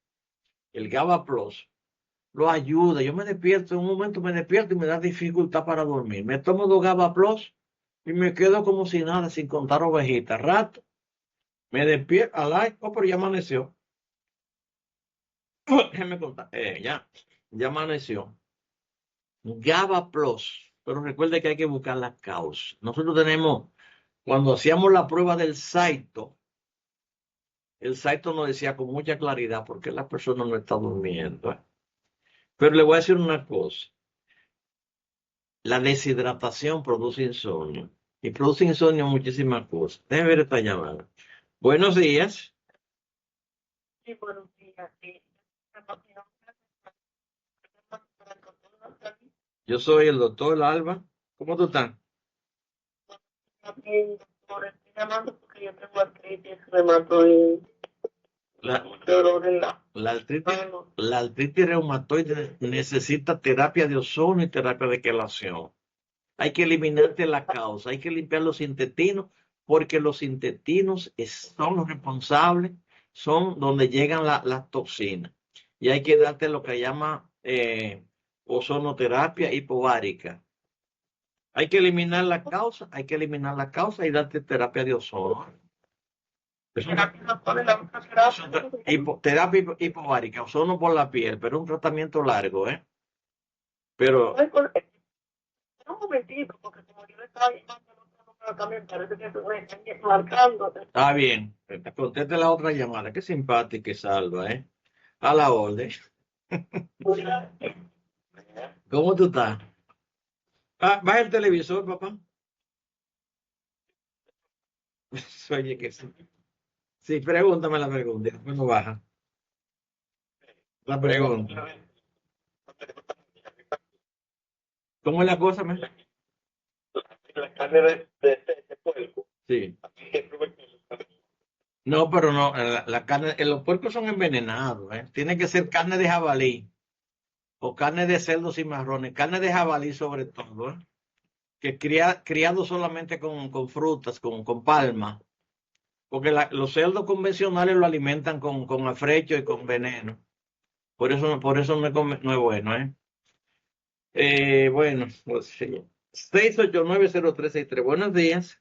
lo ayuda. Yo me despierto, en un momento me despierto y me da dificultad para dormir. Me tomo 2 GABA Plus y me quedo como si nada, sin contar ovejitas. Rato, me despierto, pero ya amaneció. Déjeme contar, ya amaneció. GABA Plus, pero recuerde que hay que buscar la causa. Nosotros tenemos, cuando hacíamos la prueba del Saito, el Saito nos decía con mucha claridad por qué la persona no está durmiendo. Pero le voy a decir una cosa. La deshidratación produce insomnio. Y produce insomnio muchísimas cosas. Déjeme ver esta llamada. Buenos días. Sí, buenos días. Sí. Yo soy el doctor Alba. ¿Cómo tú estás? Doctor, estoy llamando porque yo tengo artritis reumatoide. La artritis reumatoide necesita terapia de ozono y terapia de quelación. Hay que eliminarte la causa, hay que limpiar los intestinos, porque los intestinos son los responsables, son donde llegan las toxinas. Y hay que darte lo que llama ozonoterapia hipovárica. Hay que eliminar la causa y darte terapia de ozono. Terapia hipovárica, ozono por la piel, pero un tratamiento largo, ¿eh? Pero Un momentito, porque como yo le estaba llamando también parece que estoy marcando. está bien, conteste la otra llamada. Qué simpática y salva, ¿eh? A la orden. ¿Cómo tú estás? Ah, baja el televisor, papá. Oye, que sí. Sí, pregúntame la pregunta. Después no baja. La pregunta. ¿Cómo es la cosa, me? La carne de puerco. Sí. ¿Qué provechoso? No, pero no, la carne, los puercos son envenenados, ¿eh? Tiene que ser carne de jabalí o carne de cerdo cimarrones, carne de jabalí sobre todo, ¿eh? Que criado solamente con frutas, con palma, porque los cerdos convencionales lo alimentan con afrecho y con veneno. Por eso no no es bueno, ¿eh? Bueno, pues, sí. 6890363. Buenos días.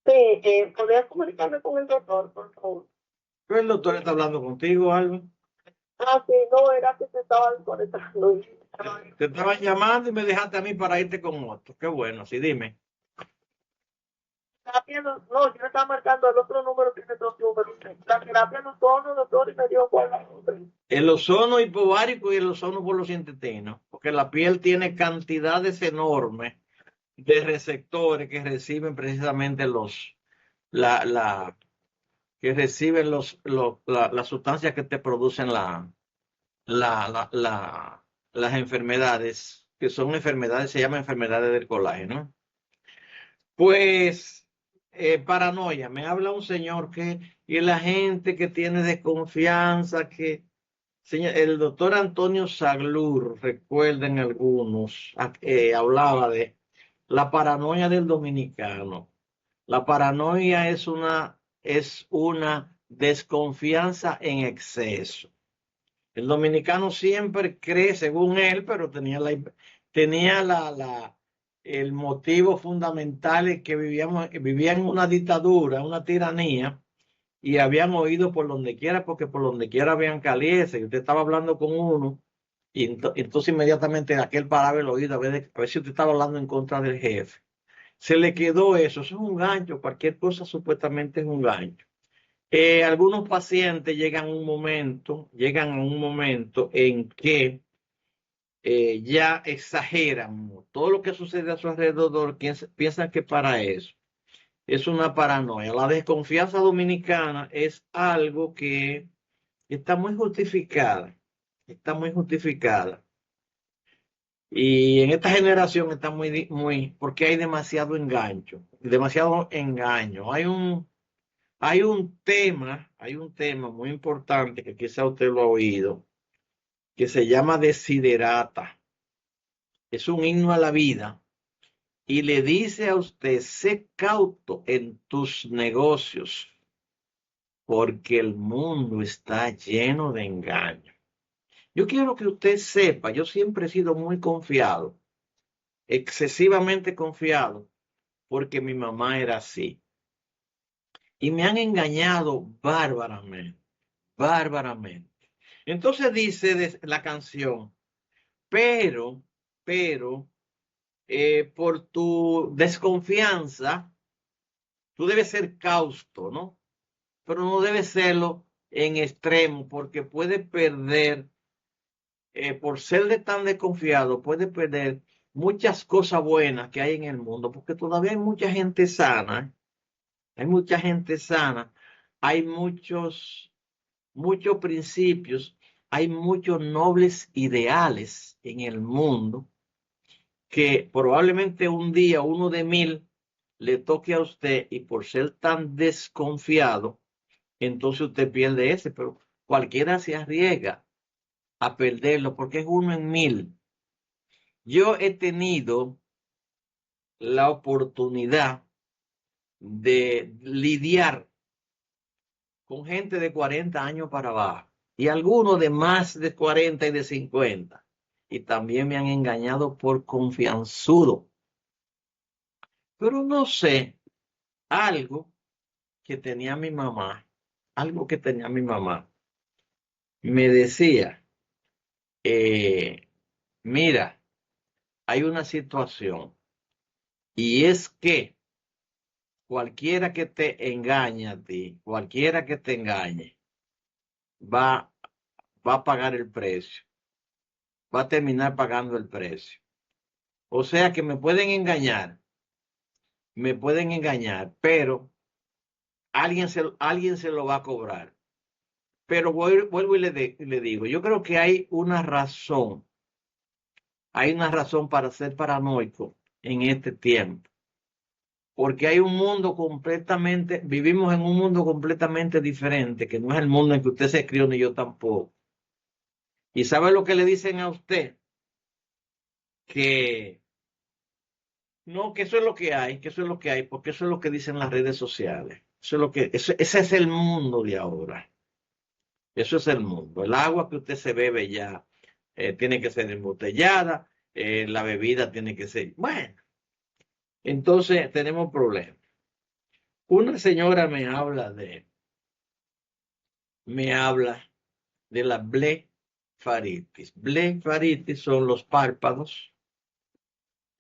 Sí, ¿podrías comunicarme con el doctor, por favor? El doctor está hablando contigo, algo. Ah, sí, no, era que se estaba desconectando. Te estaban llamando y me dejaste a mí para irte con otro. Qué bueno, sí, dime. No, yo estaba marcando el otro número, tiene dos números. La terapia no tono, doctor, y me dio cuál la otra. El ozono hipovárico y el ozono por los intestinos, porque la piel tiene cantidades enormes de receptores que reciben precisamente la, la, que reciben las sustancias que te producen la, la, la- las enfermedades, que son enfermedades, se llaman enfermedades del colágeno. Pues, paranoia, me habla un señor y la gente que tiene desconfianza, señor, el doctor Antonio Saglur, recuerden algunos, hablaba de la paranoia del dominicano. La paranoia es una desconfianza en exceso. El dominicano siempre cree, según él, pero tenía el motivo fundamental es que vivían en una dictadura, una tiranía, y habían oído por donde quiera, porque por donde quiera habían calientes, y usted estaba hablando con uno, y entonces inmediatamente aquel paraba el oído a ver si usted estaba hablando en contra del jefe. Se le quedó eso es un gancho, cualquier cosa supuestamente es un gancho. Algunos pacientes llegan a un momento en que ya exageran todo lo que sucede a su alrededor, piensan que para eso es una paranoia. La desconfianza dominicana es algo que está muy justificada, está muy justificada. Y en esta generación está porque hay demasiado engaño. Hay un tema muy importante que quizá usted lo ha oído, que se llama Desiderata. Es un himno a la vida y le dice a usted, sé cauto en tus negocios, porque el mundo está lleno de engaño. Yo quiero que usted sepa, yo siempre he sido muy confiado, excesivamente confiado, porque mi mamá era así. Y me han engañado bárbaramente, bárbaramente. Entonces dice la canción, pero, por tu desconfianza, tú debes ser causto, ¿no? Pero no debes serlo en extremo, porque puedes perder, por ser de tan desconfiado, puedes perder muchas cosas buenas que hay en el mundo, porque todavía hay mucha gente sana, ¿eh? Hay mucha gente sana, hay muchos principios, hay muchos nobles ideales en el mundo que probablemente un día, uno de 1000, le toque a usted y por ser tan desconfiado, entonces usted pierde ese, pero cualquiera se arriesga a perderlo porque es uno en 1000. Yo he tenido la oportunidad de lidiar con gente de 40 años para abajo y algunos de más de 40 y de 50. Y también me han engañado por confianzudo. Pero no sé, algo que tenía mi mamá, algo que tenía mi mamá, me decía, eh, mira, hay una situación y es que cualquiera que te engañe a ti, cualquiera que te engañe, va, va a pagar el precio, va a terminar pagando el precio. O sea que me pueden engañar, pero alguien se lo va a cobrar. Pero vuelvo y le digo, yo creo que hay una razón para ser paranoico en este tiempo, porque hay un mundo vivimos en un mundo completamente diferente, que no es el mundo en que usted se crió ni yo tampoco. ¿Y sabe lo que le dicen a usted? Que no, que eso es lo que hay, que eso es lo que hay, porque eso es lo que dicen las redes sociales. Ese es el mundo de ahora. Eso es el mundo. El agua que usted se bebe ya tiene que ser embotellada, la bebida tiene que ser. Bueno, entonces tenemos problemas. Una señora me habla de la blefaritis. Blefaritis son los párpados.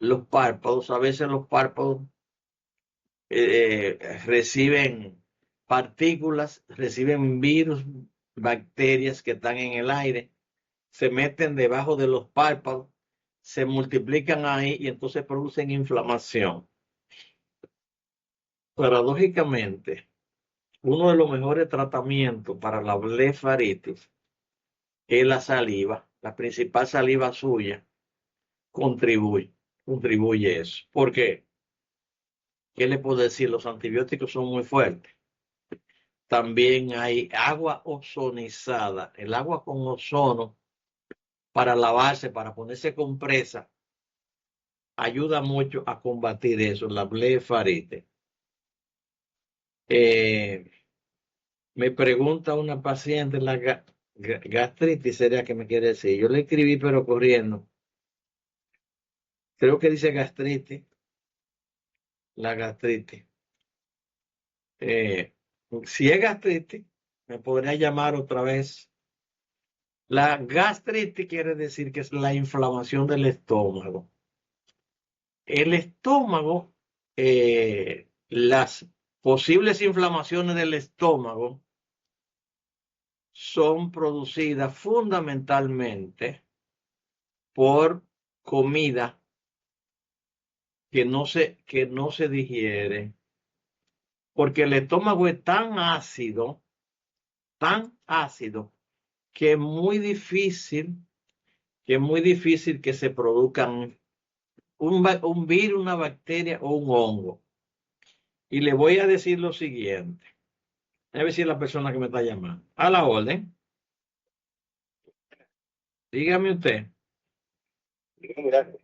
Los párpados, a veces los párpados reciben partículas, reciben virus, bacterias que están en el aire, se meten debajo de los párpados, se multiplican ahí y entonces producen inflamación. Paradójicamente, uno de los mejores tratamientos para la blefaritis es la saliva. La principal saliva suya contribuye eso. ¿Por qué? ¿Qué le puedo decir? Los antibióticos son muy fuertes. También hay agua ozonizada. El agua con ozono para lavarse, para ponerse compresa, ayuda mucho a combatir eso, la blefaritis. Me pregunta una paciente la gastritis, sería que me quiere decir. Yo le escribí, pero corriendo. Creo que dice gastritis, la gastritis. Si es gastritis, me podría llamar otra vez. La gastritis quiere decir que es la inflamación del estómago. El estómago, las posibles inflamaciones del estómago son producidas fundamentalmente por comida que no se digiere, porque el estómago es tan ácido, que es muy difícil que se produzcan un virus, una bacteria o un hongo. Y le voy a decir lo siguiente. A ver si es la persona que me está llamando. A la orden. Dígame usted. Gracias.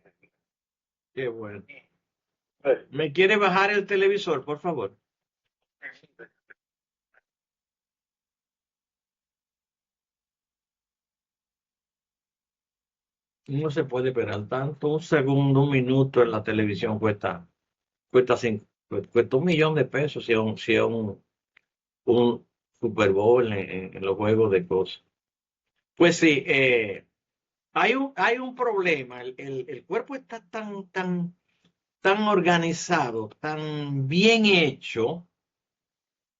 Qué bueno. ¿Me quiere bajar el televisor, por favor? No se puede esperar tanto. Un segundo, un minuto en la televisión cuesta $1 millón de pesos si es un Super Bowl en los juegos de cosas. Pues sí, hay un problema. El cuerpo está tan organizado, tan bien hecho,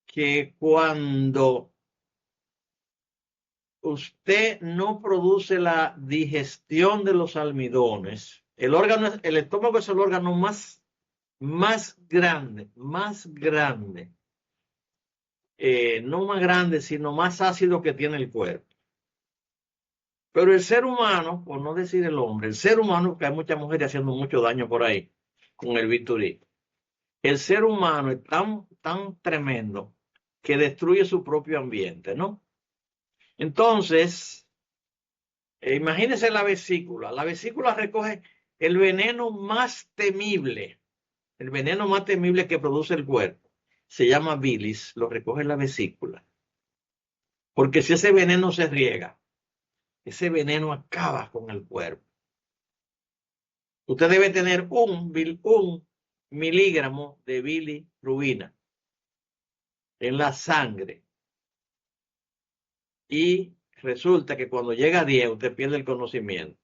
que cuando usted no produce la digestión de los almidones, el estómago es el órgano más grande, no más grande, sino más ácido que tiene el cuerpo. Pero el ser humano, por no decir el hombre, el ser humano, que hay muchas mujeres haciendo mucho daño por ahí con el bisturí, el ser humano es tan tremendo que destruye su propio ambiente, ¿no? Entonces, imagínense la vesícula. La vesícula recoge el veneno más temible, que produce el cuerpo. Se llama bilis, lo recoge la vesícula. Porque si ese veneno se riega, ese veneno acaba con el cuerpo. Usted debe tener un miligramo de bilirrubina en la sangre. Y resulta que cuando llega a 10, usted pierde el conocimiento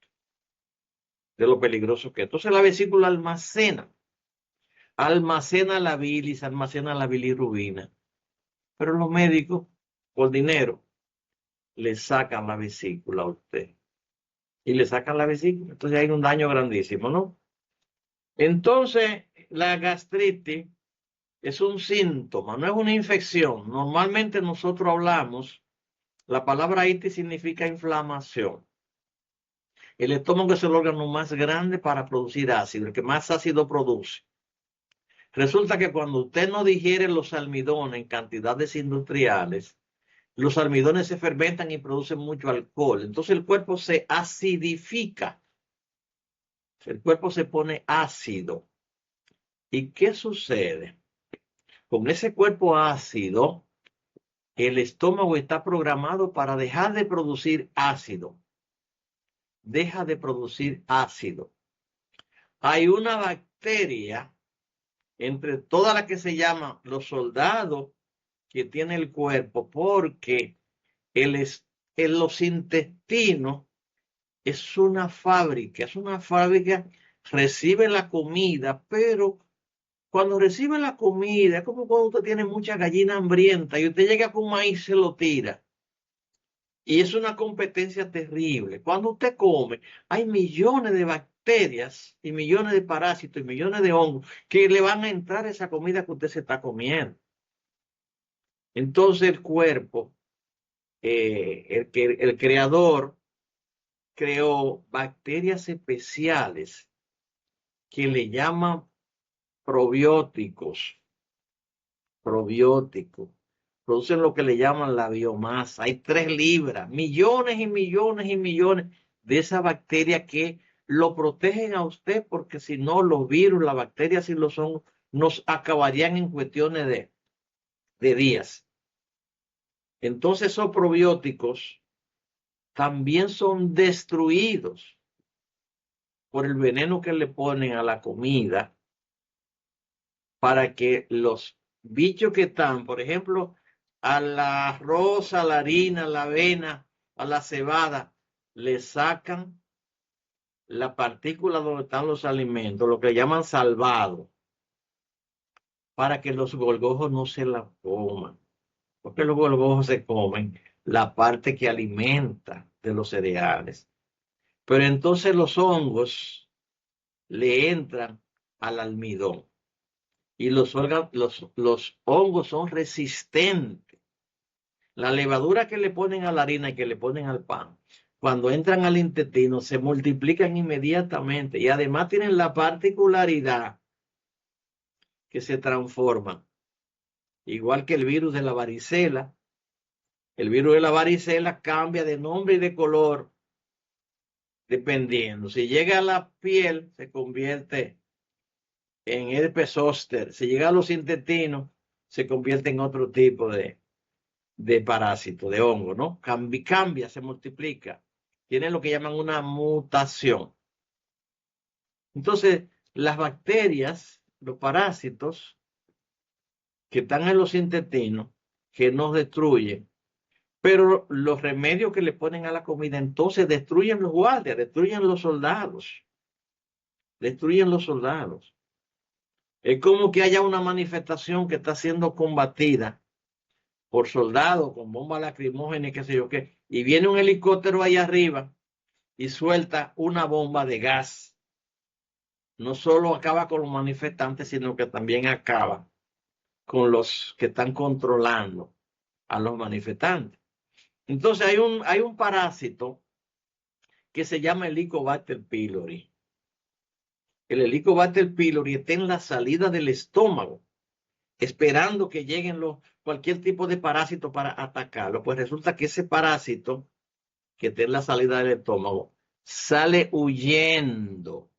de lo peligroso que es. Entonces la vesícula almacena la bilis, almacena la bilirrubina. Pero los médicos, por dinero, le sacan la vesícula a usted. Y le sacan la vesícula. Entonces hay un daño grandísimo, ¿no? Entonces, la gastritis es un síntoma, no es una infección. Normalmente nosotros hablamos, la palabra itis significa inflamación. El estómago es el órgano más grande para producir ácido, el que más ácido produce. Resulta que cuando usted no digiere los almidones en cantidades industriales, los almidones se fermentan y producen mucho alcohol. Entonces el cuerpo se acidifica. El cuerpo se pone ácido. ¿Y qué sucede? Con ese cuerpo ácido, el estómago está programado para dejar de producir ácido. Deja de producir ácido. Hay una bacteria entre todas las que se llaman los soldados que tiene el cuerpo, porque los intestinos es una fábrica, recibe la comida, pero cuando recibe la comida, es como cuando usted tiene mucha gallina hambrienta y usted llega con maíz y se lo tira. Y es una competencia terrible. Cuando usted come, hay millones de bacterias y millones de parásitos y millones de hongos que le van a entrar a esa comida que usted se está comiendo. Entonces el cuerpo, el creador, creó bacterias especiales que le llaman probióticos. Producen lo que le llaman la biomasa. Hay 3 libras, millones y millones y millones de esas bacterias que lo protegen a usted, porque si no, los virus, las bacterias y los hongos nos acabarían en cuestiones de días. Entonces esos probióticos también son destruidos por el veneno que le ponen a la comida para que los bichos que están, por ejemplo, al arroz, a la harina, a la avena, a la cebada, le sacan la partícula donde están los alimentos, lo que llaman salvado, para que los gorgojos no se la coman, porque los gorgojos se comen la parte que alimenta de los cereales. Pero entonces los hongos le entran al almidón y los hongos son resistentes. La levadura que le ponen a la harina y que le ponen al pan, cuando entran al intestino, se multiplican inmediatamente y además tienen la particularidad que se transforman. Igual que el virus de la varicela. El virus de la varicela cambia de nombre y de color dependiendo. Si llega a la piel, se convierte en herpes zóster. Si llega a los intestinos, se convierte en otro tipo de parásito, de hongo, ¿no? Cambia, se multiplica. Tiene lo que llaman una mutación. Entonces, las bacterias, los parásitos que están en los intestinos, que nos destruyen, pero los remedios que le ponen a la comida, entonces destruyen los guardias, destruyen los soldados. Destruyen los soldados. Es como que haya una manifestación que está siendo combatida por soldados con bombas lacrimógenas y qué sé yo qué, y viene un helicóptero ahí arriba y suelta una bomba de gas. No solo acaba con los manifestantes, sino que también acaba con los que están controlando a los manifestantes. Entonces hay un parásito que se llama Helicobacter pylori. El Helicobacter pylori está en la salida del estómago, esperando que lleguen cualquier tipo de parásito para atacarlo. Pues resulta que ese parásito que está en la salida del estómago sale huyendo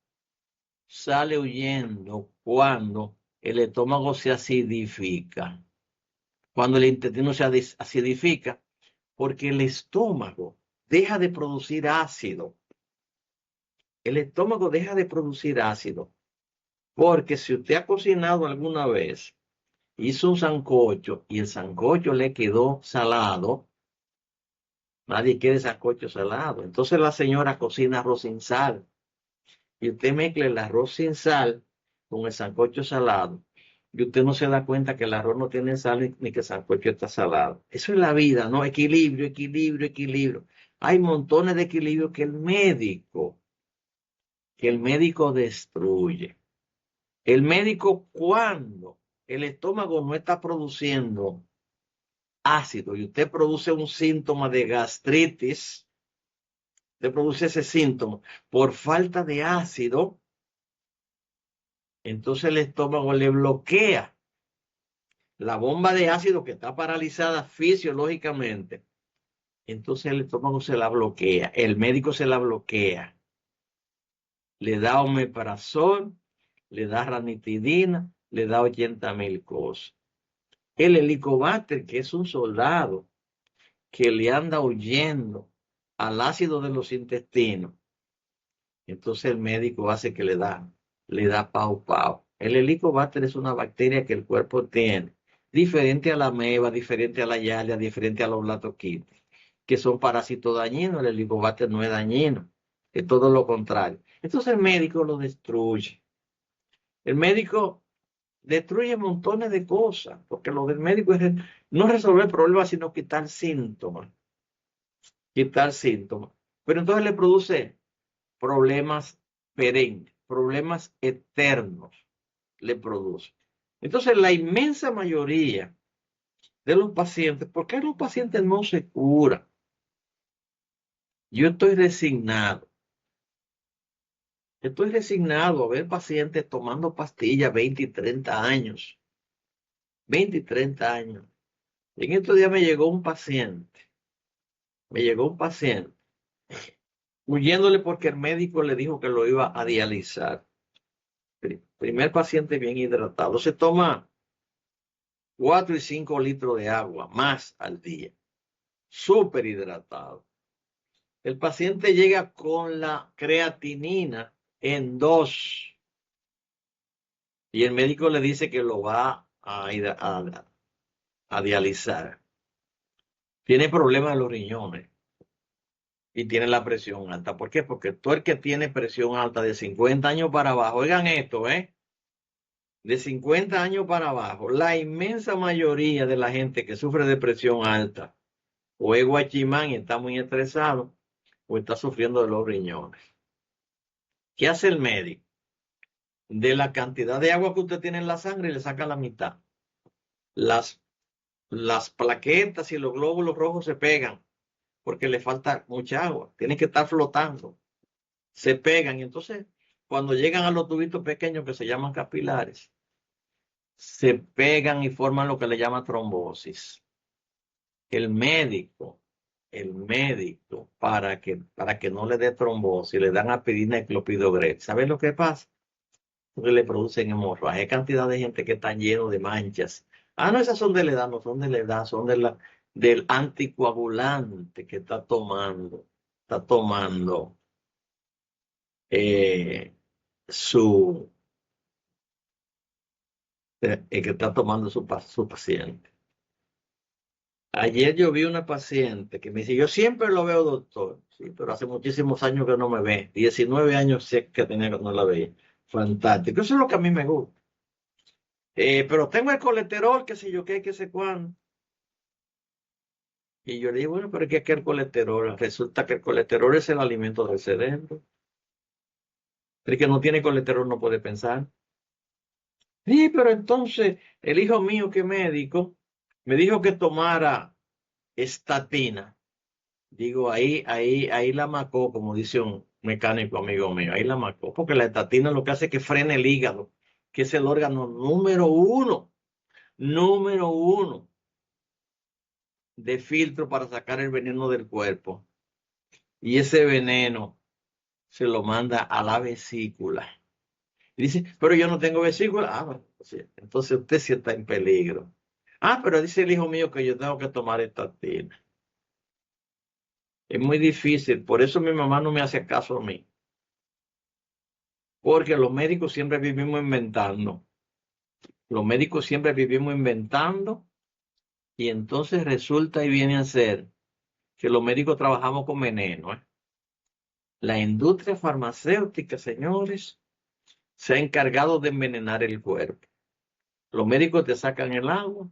cuando el estómago se acidifica. Cuando el intestino se acidifica, porque el estómago deja de producir ácido. El estómago deja de producir ácido, porque si usted ha cocinado alguna vez, hizo un sancocho y el sancocho le quedó salado, nadie quiere sancocho salado. Entonces la señora cocina arroz sin sal y usted mezcla el arroz sin sal con el sancocho salado y usted no se da cuenta que el arroz no tiene sal ni que el sancocho está salado. Eso es la vida, ¿no? Equilibrio, equilibrio, equilibrio. Hay montones de equilibrio que el médico destruye. El médico, cuando el estómago no está produciendo ácido y usted produce un síntoma de gastritis, usted produce ese síntoma por falta de ácido, entonces el estómago le bloquea la bomba de ácido que está paralizada fisiológicamente. Entonces el estómago se la bloquea, el médico se la bloquea, le da omeprazol, le da ranitidina, le da 80,000 cosas. El Helicobacter, que es un soldado que le anda huyendo al ácido de los intestinos, entonces el médico hace que le da pau pau. El Helicobacter es una bacteria que el cuerpo tiene, diferente a la ameba, diferente a la Yardia, diferente a los lactoquitis, que son parásitos dañinos. El Helicobacter no es dañino, es todo lo contrario. Entonces el médico lo destruye. El médico destruye montones de cosas, porque lo del médico es no resolver problemas, sino quitar síntomas. Quitar síntomas. Pero entonces le produce problemas perennes, problemas eternos le produce. Entonces la inmensa mayoría de los pacientes, ¿por qué los pacientes no se curan? Yo estoy resignado. Estoy resignado a ver pacientes tomando pastillas 20 y 30 años. 20 y 30 años. En estos días me llegó un paciente. Huyéndole porque el médico le dijo que lo iba a dializar. Primer paciente bien hidratado. Se toma 4 y 5 litros de agua más al día. Súper hidratado. El paciente llega con la creatinina en 2. Y el médico le dice que lo va a dializar. Tiene problemas en los riñones. Y tiene la presión alta. ¿Por qué? Porque todo el que tiene presión alta de 50 años para abajo, oigan esto, de 50 años para abajo, la inmensa mayoría de la gente que sufre de presión alta o es guachimán y está muy estresado o está sufriendo de los riñones. ¿Qué hace el médico? De la cantidad de agua que usted tiene en la sangre le saca la mitad. Las plaquetas y los glóbulos rojos se pegan porque le falta mucha agua. Tienen que estar flotando. Se pegan y entonces cuando llegan a los tubitos pequeños que se llaman capilares, se pegan y forman lo que le llama trombosis. El médico, para que no le dé trombosis, le dan aspirina y clopidogrel. ¿Saben lo que pasa? Porque le producen hemorragia. Hay cantidad de gente que está lleno de manchas. Ah, no, esas son de la edad, no son de la edad, son del anticoagulante que está tomando. Está tomando que está tomando su paciente. Ayer yo vi una paciente que me dice, yo siempre lo veo, doctor. Sí, pero hace muchísimos años que no me ve. 19 años sé que tenía que no la veía. Fantástico. Eso es lo que a mí me gusta. Pero tengo el colesterol, qué sé yo qué sé cuándo. Y yo le digo, bueno, pero ¿qué es que el colesterol? Resulta que el colesterol es el alimento del cerebro. El que no tiene colesterol no puede pensar. Sí, pero entonces el hijo mío que es médico me dijo que tomara estatina. Digo, ahí la macó, como dice un mecánico amigo mío, ahí la macó, porque la estatina lo que hace es que frene el hígado, que es el órgano número uno de filtro para sacar el veneno del cuerpo. Y ese veneno se lo manda a la vesícula. Y dice, pero yo no tengo vesícula. Ah, bueno, entonces usted sí está en peligro. Ah, pero dice el hijo mío que yo tengo que tomar estatina. Es muy difícil, por eso mi mamá no me hace caso a mí. Porque los médicos siempre vivimos inventando. Los médicos siempre vivimos inventando y entonces resulta y viene a ser que los médicos trabajamos con veneno. La industria farmacéutica, señores, se ha encargado de envenenar el cuerpo. Los médicos te sacan el agua,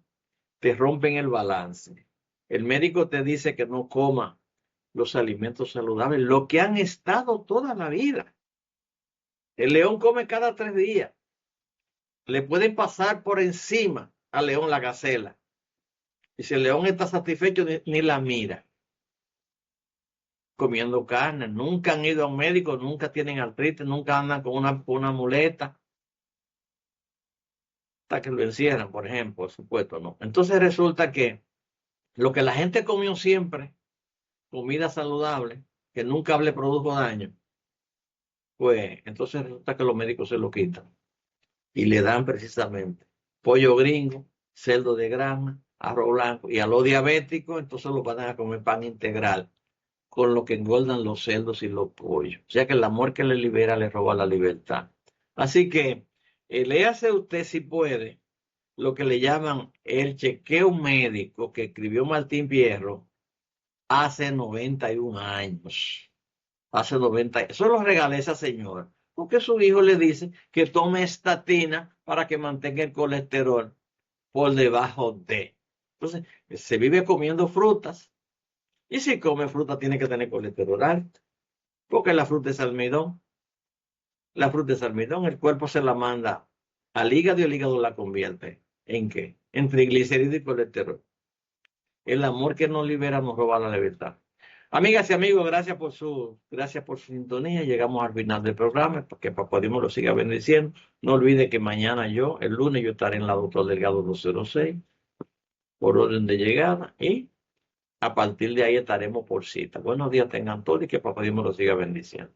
te rompen el balance. El médico te dice que no coma los alimentos saludables, lo que han estado toda la vida. El león come cada 3 días. le pueden pasar por encima al león la gacela. Y si el león está satisfecho, ni la mira. Comiendo carne, nunca han ido a un médico, nunca tienen artritis, nunca andan con una muleta. Hasta que lo encierran, por ejemplo, por supuesto, no. Entonces resulta que lo que la gente comió siempre, comida saludable, que nunca le produjo daño, pues entonces resulta que los médicos se lo quitan y le dan precisamente pollo gringo, cerdo de grama, arroz blanco, y a los diabéticos entonces lo van a comer pan integral, con lo que engordan los cerdos y los pollos. O sea que el amor que le libera le roba la libertad. Así que léase usted, si puede, lo que le llaman el chequeo médico que escribió Martín Fierro hace 91 años. Hace 90 años. Eso lo regalé a esa señora, porque su hijo le dice que tome estatina para que mantenga el colesterol por debajo de. Entonces, se vive comiendo frutas, y si come fruta tiene que tener colesterol alto, porque la fruta es almidón. La fruta es almidón, el cuerpo se la manda al hígado y el hígado la convierte. ¿En qué? En triglicéridos y colesterol. El amor que nos libera nos roba la libertad. Amigas y amigos, gracias por su sintonía. Llegamos al final del programa, que Papá Dios lo siga bendiciendo. No olvide que mañana el lunes, yo estaré en la Doctor Delgado 206, por orden de llegada, y a partir de ahí estaremos por cita. Buenos días tengan todos y que Papá Dios lo siga bendiciendo.